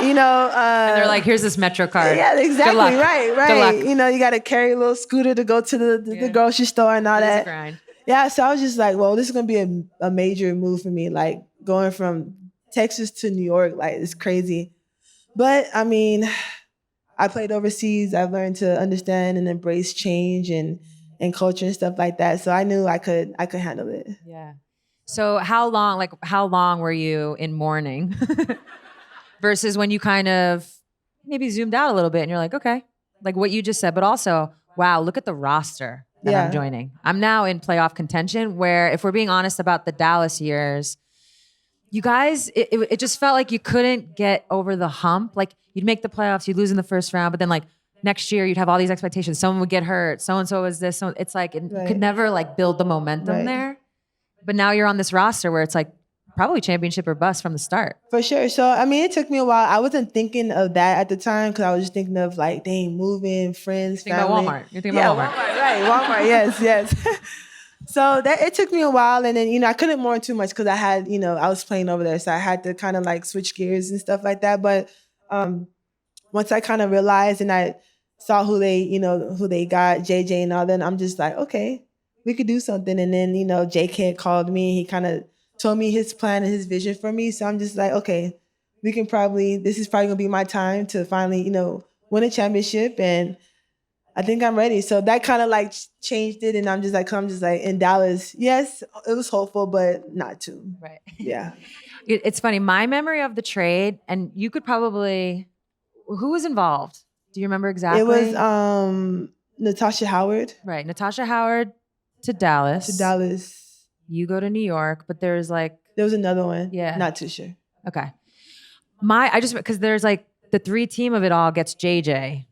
and they're like, here's this Metro card. Yeah, exactly. Good luck. Right. Good luck. You got to carry a little scooter to go to the grocery store and all that. Grind. Yeah, so I was just like, well, this is gonna be a major move for me. Going from Texas to New York, it's crazy. But I mean, I played overseas. I've learned to understand and embrace change and culture and stuff like that. So I knew I could handle it. Yeah. So how long were you in mourning versus when you kind of maybe zoomed out a little bit and you're like, okay, what you just said, but also, wow, look at the roster then I'm Yeah. joining. I'm now in playoff contention where, if we're being honest about the Dallas years, you guys, it just felt like you couldn't get over the hump. Like, you'd make the playoffs, you'd lose in the first round, but then like next year you'd have all these expectations. Someone would get hurt. So-and-so was this. So it's like, you could Right. never like build the momentum Right. there. But now you're on this roster where it's like probably championship or bust from the start. For sure. So, I mean, it took me a while. I wasn't thinking of that at the time because I was just thinking of like, dang, moving, friends, Think family. about Walmart. You're thinking about Walmart. Right. Walmart. Yes. So it took me a while, and then I couldn't mourn too much because I had I was playing over there, so I had to kind of like switch gears and stuff like that. But once I kind of realized and I saw who they got, JJ and all that, I'm just like, okay, we could do something. And then JK had called me. He kind of told me his plan and his vision for me. So I'm just like, okay, this is probably gonna be my time to finally win a championship, and I think I'm ready. So that kind of like changed it, and I'm just like in Dallas. Yes, it was hopeful, but not too. Right. Yeah. It's funny. My memory of the trade, and you could probably, who was involved? Do you remember exactly? It was Natasha Howard. Right. Natasha Howard to Dallas. You go to New York, but there was another one. Yeah. Not too sure. Okay. Because there's like the 3 team of it all gets JJ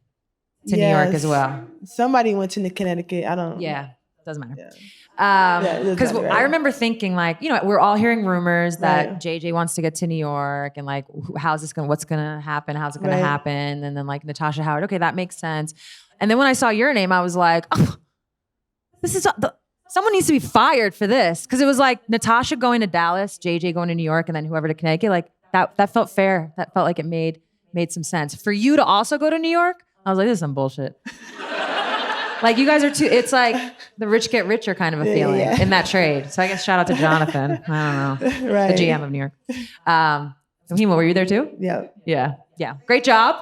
to New York as well. Somebody went to Connecticut. I don't know. Yeah. Doesn't matter. Yeah. Because I remember thinking like, we're all hearing rumors that Right. JJ wants to get to New York, and like, what's going to happen? How's it going Right. to happen? And then like Natasha Howard, okay, that makes sense. And then when I saw your name, I was like, oh, someone needs to be fired for this. Because it was like Natasha going to Dallas, JJ going to New York, and then whoever to Connecticut. Like that felt fair. That felt like it made some sense. For you to also go to New York, I was like, this is some bullshit. Like, you guys are it's like the rich get richer kind of a feeling in that trade. So I guess shout out to Jonathan. I don't know. Right. The GM of New York. Hima, were you there too? Yeah. Yeah. Great job.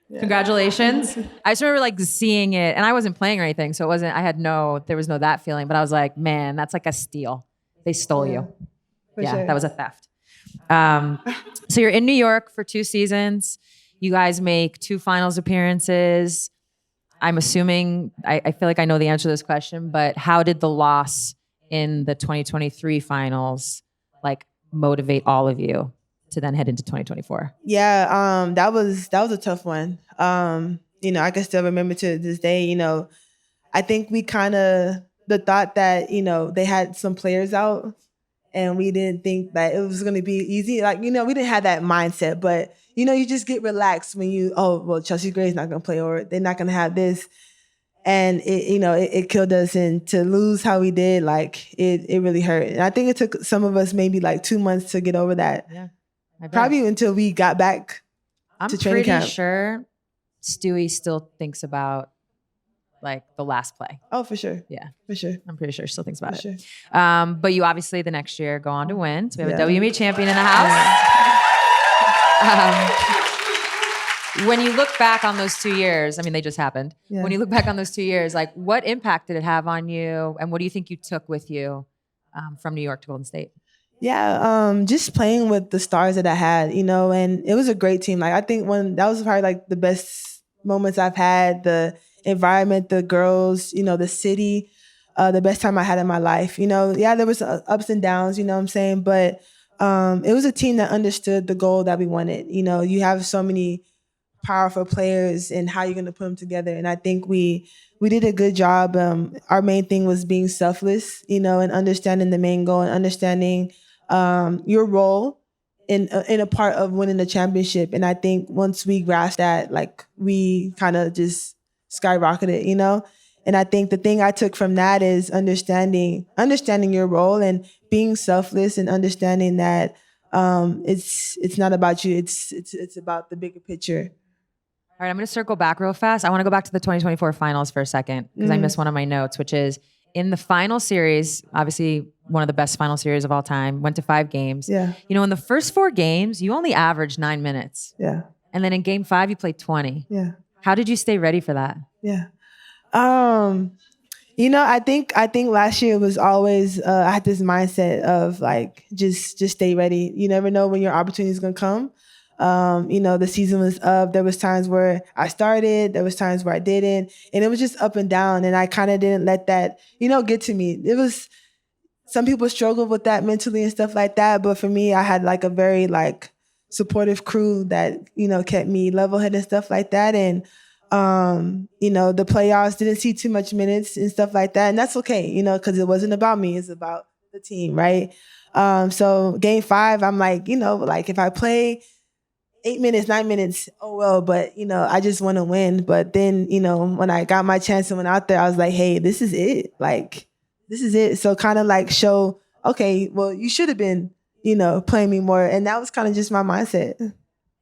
Yeah. Congratulations. I just remember like seeing it, and I wasn't playing or anything. So there was no that feeling, but I was like, man, that's like a steal. They stole you. For Yeah, sure. that was a theft. So you're in New York for 2 seasons. You guys make 2 finals appearances. I'm assuming, I feel like I know the answer to this question, but how did the loss in the 2023 finals like motivate all of you to then head into 2024? Yeah, that was a tough one. I can still remember to this day, I think we kind of, the thought that, they had some players out and we didn't think that it was going to be easy. Like, we didn't have that mindset, but, you just get relaxed when Chelsea Gray's not going to play, or they're not going to have this. And it killed us, and to lose how we did, like it really hurt. And I think it took some of us maybe like 2 months to get over that. Yeah. Probably until we got back I'm to training camp. pretty sure Stewie still thinks about like the last play. Oh, for sure. Yeah. For sure. I'm pretty sure she still thinks about For it. sure. But you obviously the next year go on to win. So we have Yeah. a WNBA champion in the house. When you look back on those 2 years, I mean, they just happened. Yeah. When you look back on those 2 years, like what impact did it have on you? And what do you think you took with you from New York to Golden State? Yeah, just playing with the stars that I had, and it was a great team. Like, I think that was probably like the best moments I've had, the environment, the girls, the city, the best time I had in my life. There was ups and downs, what I'm saying? But it was a team that understood the goal that we wanted. You have so many powerful players and how you're going to put them together. And I think we did a good job. Our main thing was being selfless, and understanding the main goal and understanding your role in a part of winning the championship. And I think once we grasped that, like we kind of just skyrocketed, And I think the thing I took from that is understanding your role and being selfless and understanding that it's not about you. It's about the bigger picture. All right, I'm going to circle back real fast. I want to go back to the 2024 finals for a second because I missed one of my notes, which is in the final series, obviously one of the best final series of all time, went to 5 games. Yeah. In the first 4 games, you only averaged 9 minutes. Yeah. And then in game 5, you played 20. Yeah. How did you stay ready for that? Yeah. I think last year was always, I had this mindset of like, just stay ready. You never know when your opportunity is going to come. The season was up. There was times where I started, there was times where I didn't, and it was just up and down. And I kind of didn't let that, get to me. It was, some people struggle with that mentally and stuff like that. But for me, I had like a very like supportive crew that, kept me level-headed and stuff like that. And, the playoffs didn't see too much minutes and stuff like that. And that's okay, because it wasn't about me. It's about the team, right? So game 5, I'm like, like if I play 8 minutes, 9 minutes, oh well, but I just want to win. But then, when I got my chance and went out there, I was like, hey, this is it. Like, this is it. So kind of like show, okay, well, you should have been, playing me more. And that was kind of just my mindset.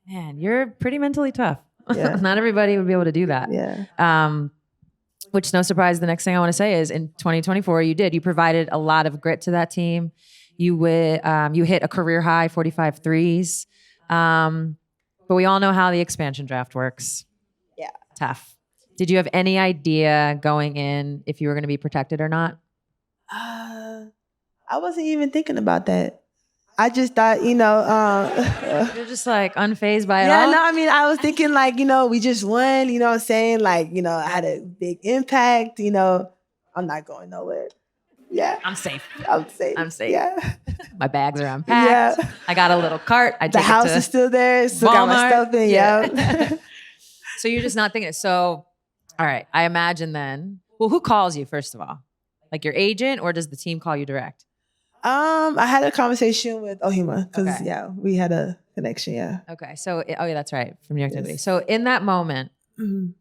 Man, you're pretty mentally tough. Yeah. Not everybody would be able to do that. Yeah. Which, no surprise, the next thing I want to say is in 2024, you provided a lot of grit to that team. You hit a career high 45 threes. But we all know how the expansion draft works. Yeah. Tough. Did you have any idea going in if you were going to be protected or not? I wasn't even thinking about that. I just thought, You're just like unfazed by it all? Yeah, no, I mean, I was thinking like, we just won, you know what I'm saying? Like, I had a big impact, I'm not going nowhere. Yeah. I'm safe. I'm safe. Yeah. My bags are unpacked. Yeah. I got a little cart. The house is still there. Still got my stuff in. Yeah. So you're just not thinking it. So, all right. I imagine then, well, who calls you first of all? Like your agent, or does the team call you direct? I had a conversation with Ohima because Okay. we had a connection. Yeah. Okay. So, that's right. From New York City. So in that moment, Mm-hmm.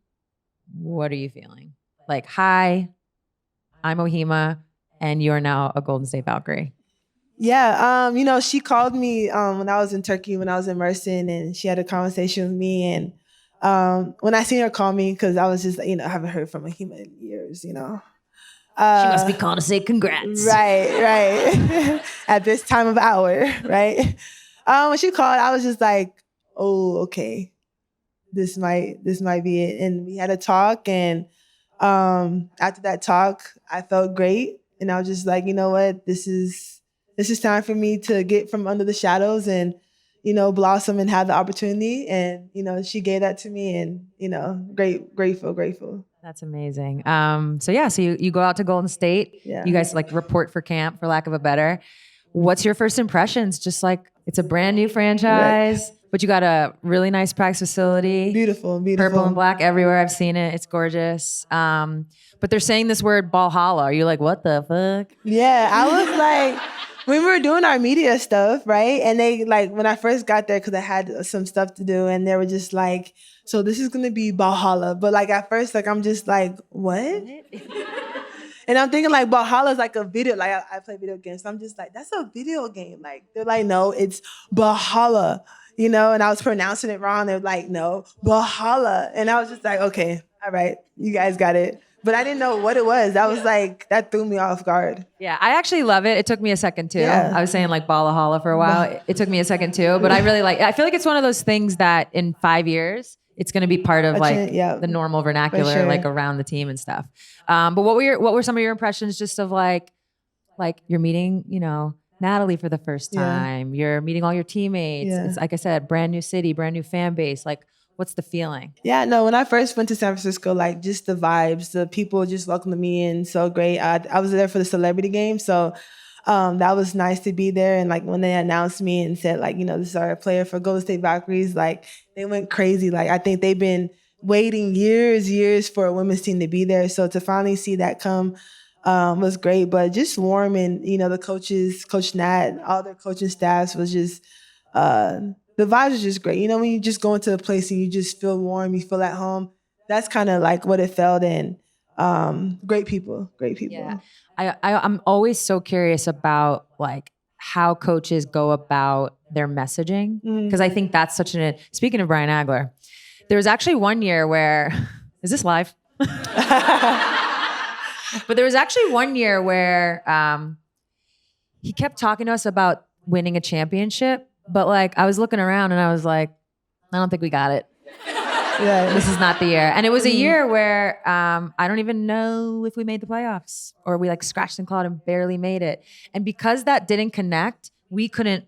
what are you feeling? Like, hi, I'm Ohima, and you're now a Golden State Valkyrie. Yeah. She called me when I was in Turkey, when I was in Mersin, and she had a conversation with me. And when I seen her call me, because I was just, I haven't heard from Ohima in years, She must be called to say congrats. Right. At this time of hour, right? When she called, I was just like, oh, okay. This might be it. And we had a talk, and after that talk, I felt great. And I was just like, you know what? This is time for me to get from under the shadows and, blossom and have the opportunity. And, she gave that to me, and, grateful. That's amazing. So you go out to Golden State. Yeah. You guys like report for camp, for lack of a better. What's your first impressions? Just like it's a brand new franchise, but you got a really nice practice facility. Beautiful. Purple and black everywhere. I've seen it. It's gorgeous. But they're saying this word Valhalla. Are you like, what the fuck? Yeah, I was like, when we were doing our media stuff, right? And they like, when I first got there, because I had some stuff to do, and they were just like, so this is going to be Valhalla. But like at first, like I'm just like, what? And I'm thinking like Valhalla is like a video. Like I play video games. So I'm just like, that's a video game. Like they're like, no, it's Valhalla. And I was pronouncing it wrong. They're like, no, Valhalla. And I was just like, okay, all right, you guys got it. But I didn't know what it was. That was like, that threw me off guard. Yeah, I actually love it. It took me a second too. Yeah. I was saying like Valhalla for a while. It took me a second too, but I really I feel like it's one of those things that in 5 years, it's going to be part of like the normal vernacular, like around the team and stuff. But what were some of your impressions just of like you're meeting, Natalie for the first time, you're meeting all your teammates. Yeah. It's like I said, brand new city, brand new fan base. Like, what's the feeling? Yeah, no, when I first went to San Francisco, like just the vibes, the people just welcomed me in so great. I was there for the celebrity game. So that was nice to be there. And like when they announced me and said like, this is our player for Golden State Valkyries, like they went crazy. Like I think they've been waiting years for a women's team to be there. So to finally see that come was great, but just warm. And, the coaches, Coach Nat, all their coaching staffs was just, the vibes are just great. When you just go into a place and you just feel warm, you feel at home, that's kind of like what it felt. And great people. Yeah. I'm always so curious about like how coaches go about their messaging. Because I think that's speaking of Brian Agler, there was actually one year where, is this live? But there was actually one year where he kept talking to us about winning a championship. But like, I was looking around and I was like, I don't think we got it. Yeah. This is not the year. And it was a year where I don't even know if we made the playoffs, or we like scratched and clawed and barely made it. And because that didn't connect, we couldn't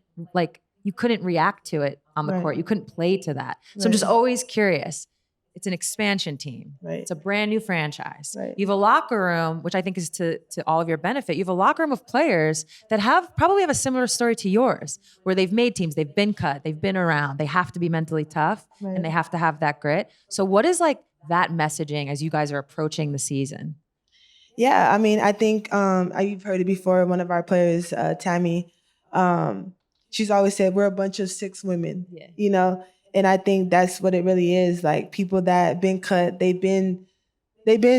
you couldn't react to it on the Right. court. You couldn't play to that. So I'm just Right. always curious. It's an expansion team. Right. It's a brand new franchise. Right. You have a locker room, which I think is to all of your benefit. You have a locker room of players that probably have a similar story to yours, where they've made teams, they've been cut, they've been around, they have to be mentally tough, Right. and they have to have that grit. So what is like that messaging as you guys are approaching the season? Yeah, I mean, I think you've heard it before. One of our players, Tammy, she's always said we're a bunch of 6 women. Yeah. You know, and I think that's what it really is. Like people that been cut, they've been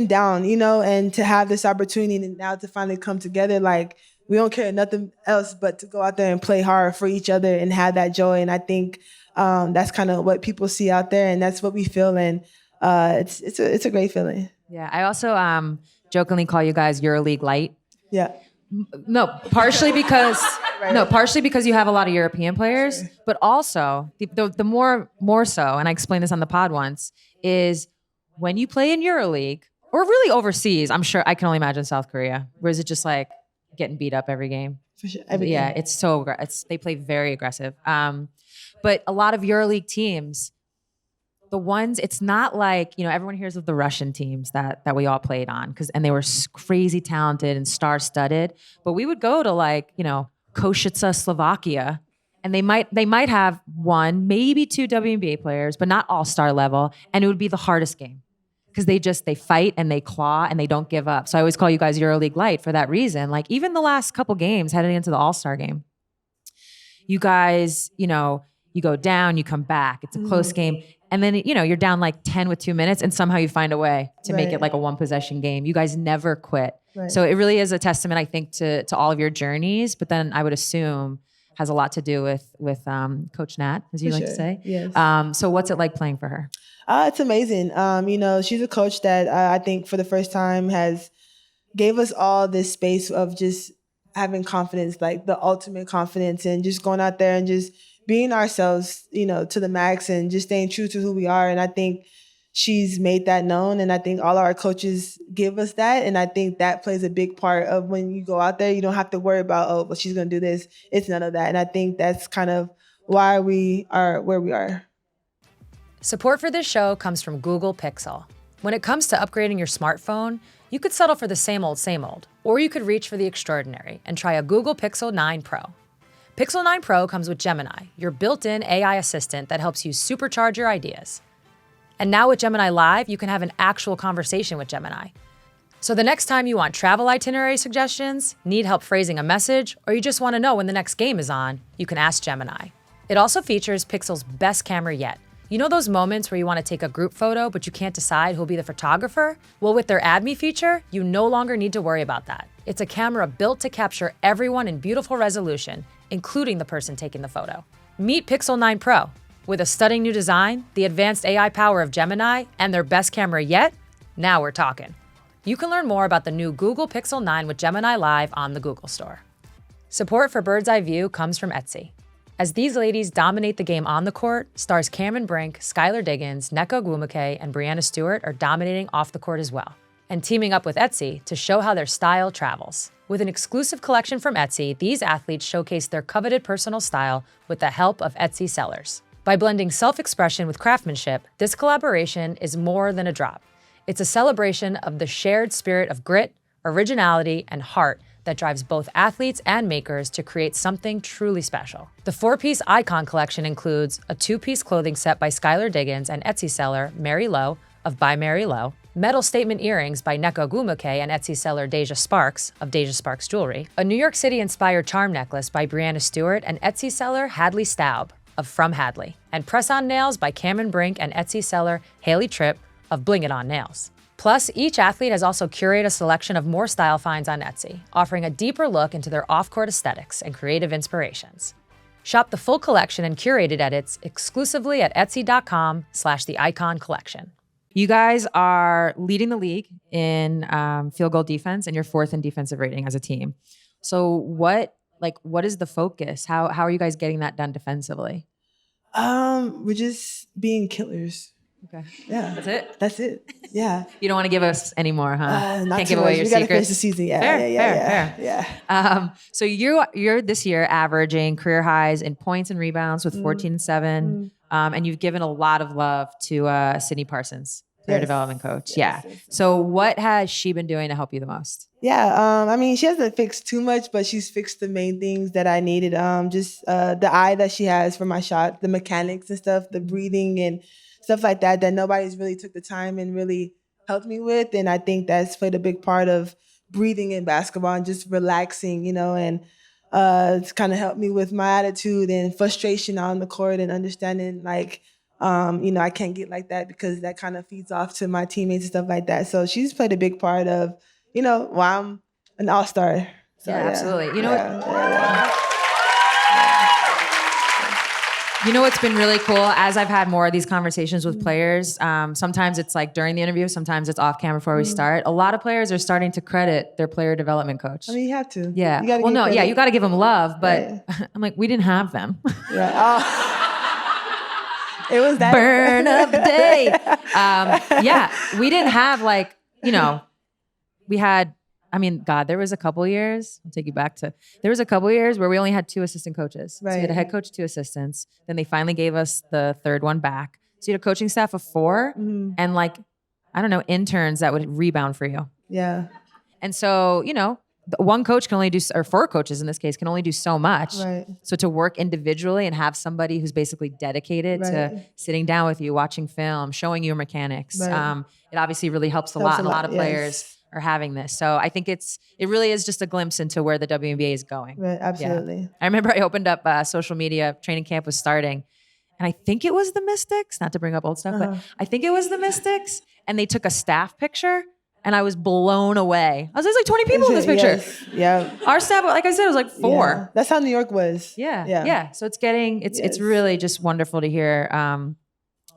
down. You know, and to have this opportunity and now to finally come together, like we don't care nothing else but to go out there and play hard for each other and have that joy. And I think that's kind of what people see out there, and that's what we feel. And it's a great feeling. Yeah. I also jokingly call you guys EuroLeague light. Yeah. No, partially because Right. partially because you have a lot of European players, Sure. but also the more so, and I explained this on the pod once, is when you play in EuroLeague or really overseas. I'm sure I can only imagine South Korea, where is it just like getting beat up every game? For sure. Yeah, it's so they play very aggressive. But a lot of EuroLeague teams, the ones, it's not like, everyone hears of the Russian teams that we all played on and they were crazy talented and star-studded. But we would go to Košice, Slovakia, and they might have 1, maybe 2 WNBA players, but not all-star level, and it would be the hardest game because they fight and they claw and they don't give up. So I always call you guys EuroLeague light for that reason. Like even the last couple games heading into the All-Star game, you guys, you go down, you come back. It's a close game. And then, you're down like 10 with 2 minutes and somehow you find a way to make it like a 1-possession game. You guys never quit. Right. So it really is a testament, I think, to all of your journeys. But then I would assume has a lot to do with Coach Nat, as you For like to sure. say. Yes. So what's it like playing for her? It's amazing. She's a coach that I think for the first time gave us all this space of just having confidence, like the ultimate confidence, and just going out there and just being ourselves, to the max and just staying true to who we are. And I think she's made that known. And I think all our coaches give us that. And I think that plays a big part of when you go out there, you don't have to worry about, she's going to do this. It's none of that. And I think that's kind of why we are where we are. Support for this show comes from Google Pixel. When it comes to upgrading your smartphone, you could settle for the same old, or you could reach for the extraordinary and try a Google Pixel 9 Pro. Pixel 9 Pro comes with Gemini, your built-in AI assistant that helps you supercharge your ideas. And now with Gemini Live, you can have an actual conversation with Gemini. So the next time you want travel itinerary suggestions, need help phrasing a message, or you just want to know when the next game is on, you can ask Gemini. It also features Pixel's best camera yet. You know those moments where you want to take a group photo, but you can't decide who'll be the photographer? Well, with their Add Me feature, you no longer need to worry about that. It's a camera built to capture everyone in beautiful resolution, including the person taking the photo. Meet Pixel 9 Pro. With a stunning new design, the advanced AI power of Gemini, and their best camera yet, now we're talking. You can learn more about the new Google Pixel 9 with Gemini Live on the Google Store. Support for Bird's Eye View comes from Etsy. As these ladies dominate the game on the court, stars Cameron Brink, Skylar Diggins, Nneka Ogwumike, and Brianna Stewart are dominating off the court as well, and teaming up with Etsy to show how their style travels. With an exclusive collection from Etsy, these athletes showcase their coveted personal style with the help of Etsy sellers. By blending self-expression with craftsmanship, this collaboration is more than a drop. It's a celebration of the shared spirit of grit, originality, and heart that drives both athletes and makers to create something truly special. The 4-piece Icon collection includes a 2-piece clothing set by Skylar Diggins and Etsy seller Mary Lowe of By Mary Lowe, metal statement earrings by Nneka Ogwumike and Etsy seller Deja Sparks of Deja Sparks Jewelry, a New York City-inspired charm necklace by Brianna Stewart and Etsy seller Hadley Staub of From Hadley, and press-on nails by Cameron Brink and Etsy seller Haley Tripp of Bling It On Nails. Plus, each athlete has also curated a selection of more style finds on Etsy, offering a deeper look into their off-court aesthetics and creative inspirations. Shop the full collection and curated edits exclusively at etsy.com/the Icon Collection. You guys are leading the league in field goal defense, and you're 4th in defensive rating as a team. So what is the focus? How are you guys getting that done defensively? We're just being killers. Okay. Yeah. That's it? That's it. Yeah. You don't want to give us any more, huh? Not Can't too give away much. your We gotta secrets. finish the season. Yeah. Fair, Yeah. fair. So you're this year averaging career highs in points and rebounds with 14 and 7. And you've given a lot of love to Sydney Parsons, player development coach. Yes. So what has she been doing to help you the most? Yeah, I mean, she hasn't fixed too much, but she's fixed the main things that I needed. Just the eye that she has for my shot, the mechanics and stuff, the breathing and stuff like that nobody's really took the time and really helped me with. And I think that's played a big part of breathing in basketball and just relaxing, and it's kind of helped me with my attitude and frustration on the court and understanding like, I can't get like that because that kind of feeds off to my teammates and stuff like that. So she's played a big part of why I'm an all-star. So, yeah, absolutely. You know what? You know what's been really cool as I've had more of these conversations with players, sometimes it's like during the interview, sometimes it's off camera before we start. A lot of players are starting to credit their player development coach. I mean, you have to. Yeah. You gotta you got to give them love, but Right. I'm like, we didn't have them. Yeah. Oh. It was that burn of the day. We didn't have we had, there was a couple years, I'll take you back to, there was a couple years where we only had 2 assistant coaches. Right. So we had a head coach, 2 assistants. Then they finally gave us the third one back. So you had a coaching staff of 4 and interns that would rebound for you. Yeah. And so, one coach can only do, or 4 coaches in this case, can only do so much. Right. So to work individually and have somebody who's basically dedicated to sitting down with you, watching film, showing you mechanics, Right. It obviously really helps a lot. And a lot of players are having this. So I think it really is just a glimpse into where the WNBA is going. Right. Absolutely. Yeah. I remember I opened up social media, training camp was starting, and I think it was the Mystics, not to bring up old stuff, but I think it was the Mystics, and they took a staff picture. And I was blown away. There's like 20 people in this picture. Yes. Yeah. Our staff, like I said, it was like 4. Yeah. That's how New York was. Yeah. So it's really just wonderful to hear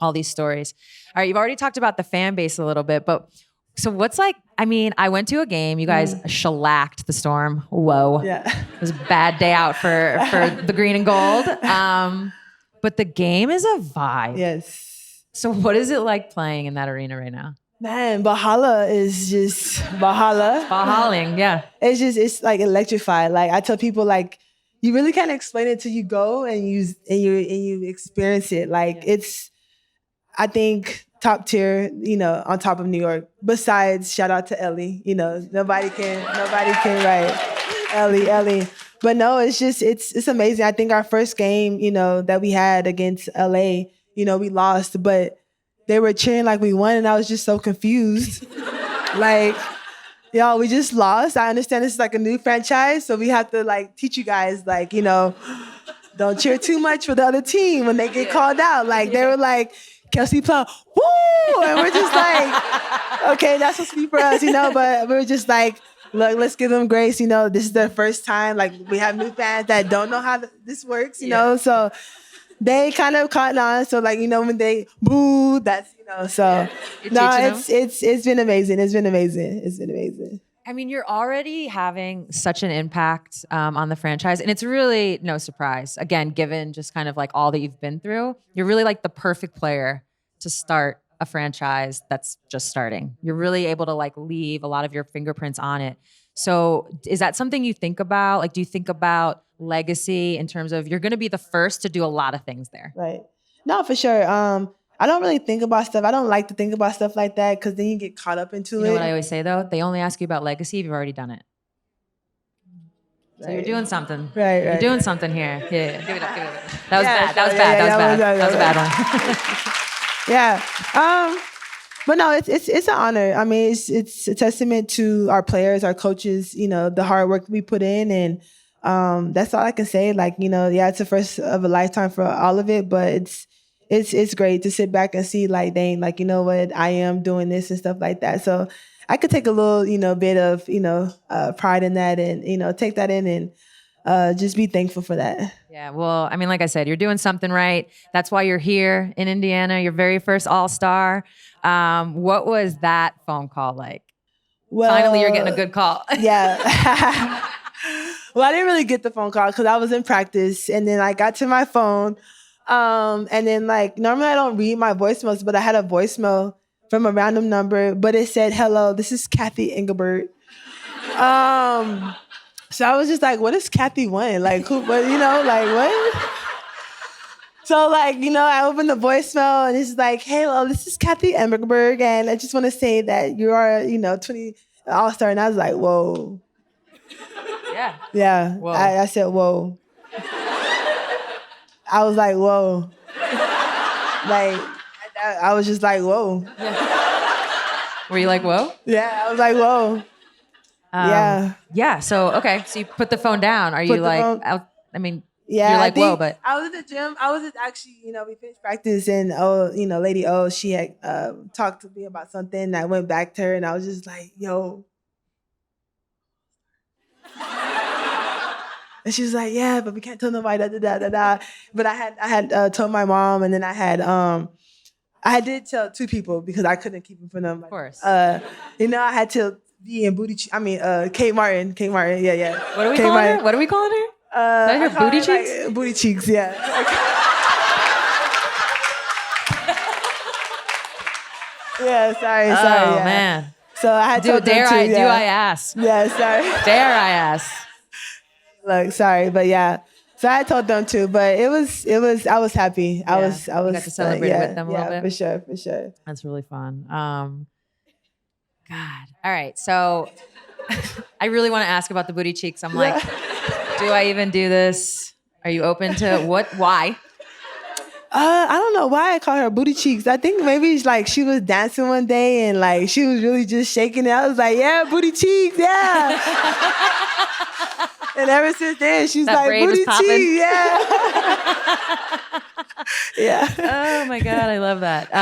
all these stories. All right, you've already talked about the fan base a little bit, but so what's like, I went to a game, you guys shellacked the Storm. Whoa. Yeah. It was a bad day out for the green and gold. But the game is a vibe. Yes. So what is it like playing in that arena right now? Man, Valhalla is just Valhalla. Valhalling, yeah. It's like electrified. Like I tell people, like you really can't explain it till you go and you experience it. Like it's, I think top tier, on top of New York. Besides, shout out to Ellie. Nobody can write Ellie. But no, it's amazing. I think our first game, that we had against LA, we lost, but they were cheering like we won, and I was just so confused. Like, y'all, we just lost. I understand this is like a new franchise, so we have to like teach you guys, like, don't cheer too much for the other team when they get called out. Like they were like, Kelsey Plum, woo! And we're just like, okay, that's supposed to be for us, but we're just like, look, let's give them grace. This is their first time. Like we have new fans that don't know how this works, so they kind of caught on. So like, when they boo, that's, so it's been amazing. It's been amazing. You're already having such an impact on the franchise, and it's really no surprise. Again, given just kind of like all that you've been through, you're really like the perfect player to start a franchise that's just starting. You're really able to like leave a lot of your fingerprints on it. So is that something you think about? Like, do you think about legacy in terms of you're going to be the first to do a lot of things there? Right. No, for sure. I don't really think about stuff. I don't like to think about stuff like that because then you get caught up into it. You know what I always say though? They only ask you about legacy if you've already done it. So Right. you're doing something. Right. You're doing something here. Yeah. Give it up. That was bad. That was a bad one. Yeah. But no, it's an honor. It's a testament to our players, our coaches, the hard work we put in, and that's all I can say. Like, it's a first of a lifetime for all of it, but it's great to sit back and see like, dang, like, what, I am doing this and stuff like that. So I could take a little, bit of, pride in that and, take that in and just be thankful for that. Yeah, well, like I said, you're doing something right. That's why you're here in Indiana, your very first All-Star. What was that phone call like? Well, finally, you're getting a good call. Yeah. Well, I didn't really get the phone call because I was in practice. And then I got to my phone And then like normally I don't read my voicemails, but I had a voicemail from a random number, but it said, "Hello, this is Kathy Engelbert." So I was just like, what does Kathy want? Like who, but like what? So like, I opened the voicemail and it's like, "Hey, hello, this is Kathy Engelbert, and I just want to say that you are, 20 All-Star." And I was like, whoa. Yeah. Yeah. Whoa. I said, whoa. I was like, whoa. Like, I was just like, whoa. Were you like, whoa? Yeah, I was like, whoa. Yeah. Yeah. So, okay. So you put the phone down. Are you like, out? I mean, yeah, you're like, whoa, but. I was at the gym. I was actually, we finished practice and, Lady O, she had talked to me about something. And I went back to her and I was just like, yo. And she was like, yeah, but we can't tell nobody, da. But I had told my mom, and then I did tell two people because I couldn't keep them from them. Of course. I had to be in Kate Martin. Yeah. What are we calling her? What are we calling her? Is that her booty cheeks? Like, booty cheeks, yeah. Yeah, sorry. Oh, yeah. man. So I had to do I ask? Yeah, sorry. Dare I ask? Look, sorry, but yeah. So I told them too, but I was happy. I was You got to celebrate with them a little bit? For sure. That's really fun. God. All right. So I really want to ask about the booty cheeks. I'm like, do I even do this? Are you open to what? Why? I don't know why I call her booty cheeks. I think maybe it's like she was dancing one day and like she was really just shaking it. I was like, yeah, booty cheeks, yeah. And ever since then, she's that like, booty cheeks, yeah. Yeah. Oh my God, I love that.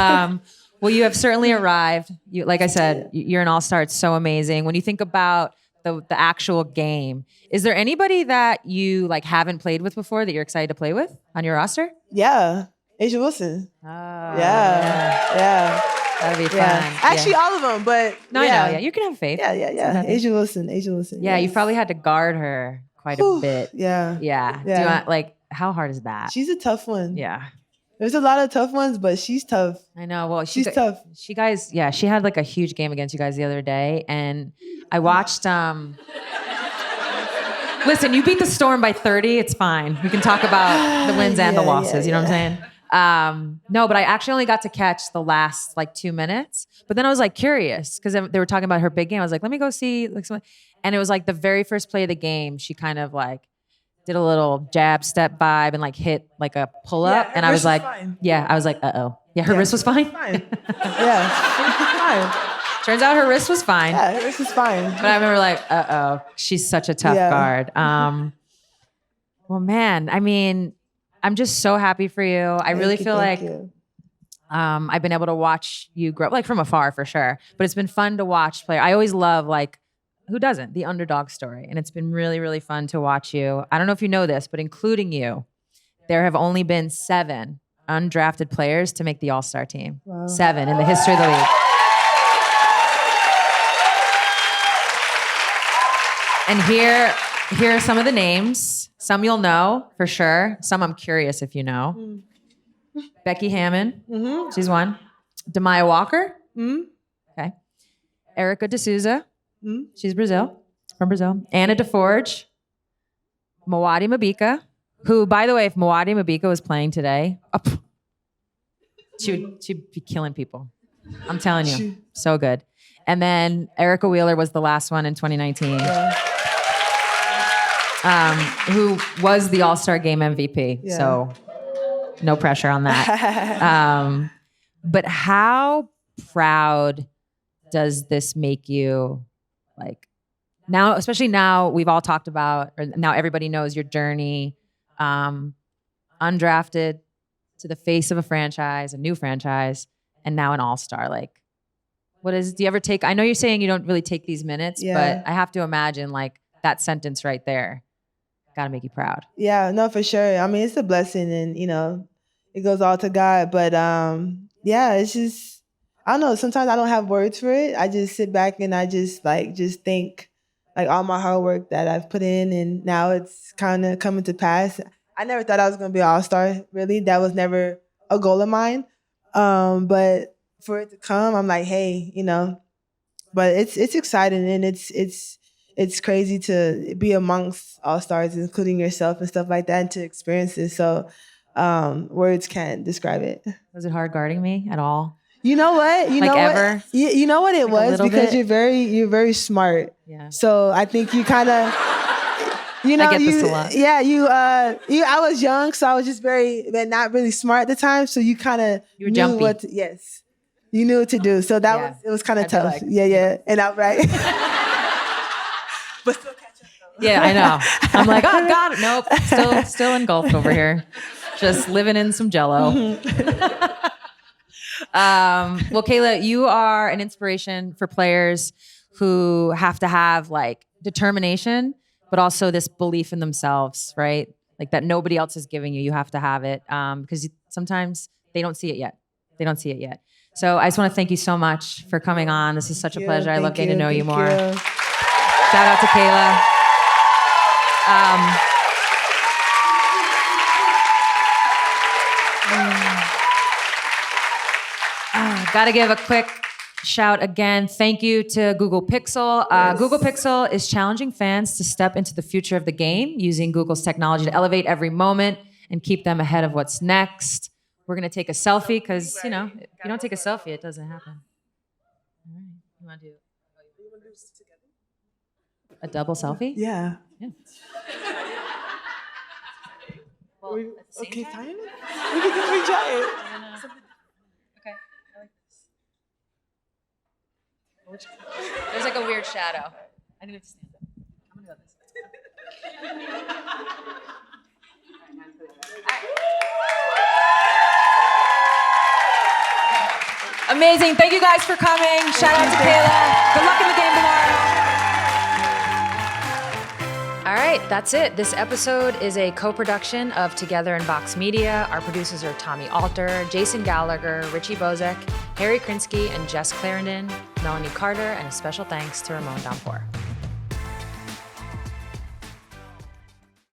Well, you have certainly arrived. Like I said, you're an all-star. It's so amazing. When you think about the actual game, is there anybody that you like haven't played with before that you're excited to play with on your roster? Yeah. Asia Wilson. Oh, Yeah. That'd be fun. Yeah. Actually, all of them, but no, yeah. I know. Yeah, you can have faith. Yeah. Asia Wilson. Yeah, you probably had to guard her quite a bit. Yeah. Yeah. Do you want, how hard is that? She's a tough one. Yeah. There's a lot of tough ones, but she's tough. I know. Well, she's tough. She had like a huge game against you guys the other day, and I watched. Listen, you beat the Storm by 30. It's fine. We can talk about the wins and the losses. You know what I'm saying? No, but I actually only got to catch the last like 2 minutes. But then I was like curious because they were talking about her big game. I was like, let me go see like something. And it was like the very first play of the game. She kind of like did a little jab step vibe and like hit like a pull up. And I was like, uh-oh. Yeah, her wrist was fine. Fine. Fine. Turns out her wrist was fine. Yeah, her wrist was fine. But I remember like, uh-oh, she's such a tough guard. Well, man, I mean, I'm just so happy for you. I really feel like I've been able to watch you grow, like from afar for sure. But it's been fun to watch play. I always love like, who doesn't? The underdog story. And it's been really, really fun to watch you. I don't know if you know this, but including you, there have only been 7 undrafted players to make the All-Star team. Wow. 7 in the history of the league. And here are some of the names. Some you'll know for sure. Some I'm curious if you know. Becky Hammon, she's one. Demaya Walker, okay. Erica D'Souza, she's from Brazil. Anna DeForge, Mwadi Mabika, who, by the way, if Mwadi Mabika was playing today, she'd be killing people. I'm telling you, so good. And then Erica Wheeler was the last one in 2019. Who was the All-Star Game MVP. Yeah. So no pressure on that. But how proud does this make you? Like now, especially now we've all talked about, or now everybody knows your journey, undrafted to the face of a franchise, a new franchise, and now an All-Star. Like, do you ever take, I know you're saying you don't really take these minutes, but I have to imagine like that sentence right there gotta make you proud. Yeah, no, for sure. I mean, it's a blessing and, it goes all to God. But it's just, I don't know, sometimes I don't have words for it. I just sit back and I just think like all my hard work that I've put in and now it's kind of coming to pass. I never thought I was going to be an All-Star, really. That was never a goal of mine. But for it to come, I'm like, hey, but it's exciting, and it's crazy to be amongst All-Stars, including yourself and stuff like that, and to experience it. So words can't describe it. Was it hard guarding me at all? You know what? You Like know ever? What? You know what it was, because bit? you're very smart. Yeah. So I think you kind of, I get this a lot. Yeah, I was young, so I was just not really smart at the time. So you kind of You were knew jumpy. yes, you knew what to do. So it was kind of tough. like- Yeah, and outright. But still catch up though. Yeah, I know. I'm like, oh God, nope. Still engulfed over here. Just living in some Jello. Well, Kayla, you are an inspiration for players who have to have like determination, but also this belief in themselves, right? Like that nobody else is giving you. You have to have it because sometimes they don't see it yet. So I just want to thank you so much for coming on. This is such a pleasure. I love getting to know you more. Shout out to Kayla. Got to give a quick shout again. Thank you to Google Pixel. Yes. Google Pixel is challenging fans to step into the future of the game using Google's technology to elevate every moment and keep them ahead of what's next. We're going to take a selfie because, if you don't take a selfie, it doesn't happen. All right. You want to do a double selfie? Yeah. Well, at the same Okay, time? fine. We can try it. Okay, I like this. There's like a weird shadow. I need to stand up. I'm gonna go this way. Amazing. Thank you guys for coming. Shout out to Kayla. Good luck in the game tomorrow. All right, that's it. This episode is a co-production of Together and Vox Media. Our producers are Tommy Alter, Jason Gallagher, Richie Bozek, Harry Krinsky, and Jess Clarendon, Melanie Carter, and a special thanks to Ramon Dampour.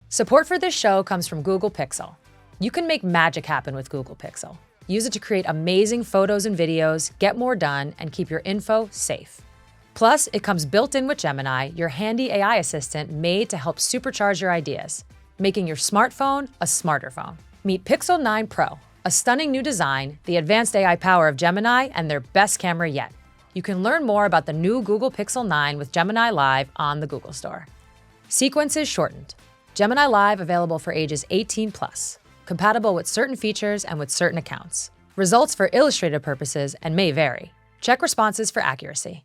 Support for this show comes from Google Pixel. You can make magic happen with Google Pixel. Use it to create amazing photos and videos, get more done, and keep your info safe. Plus, it comes built in with Gemini, your handy AI assistant made to help supercharge your ideas, making your smartphone a smarter phone. Meet Pixel 9 Pro, a stunning new design, the advanced AI power of Gemini, and their best camera yet. You can learn more about the new Google Pixel 9 with Gemini Live on the Google Store. Sequences shortened. Gemini Live available for ages 18+, compatible with certain features and with certain accounts. Results for illustrative purposes and may vary. Check responses for accuracy.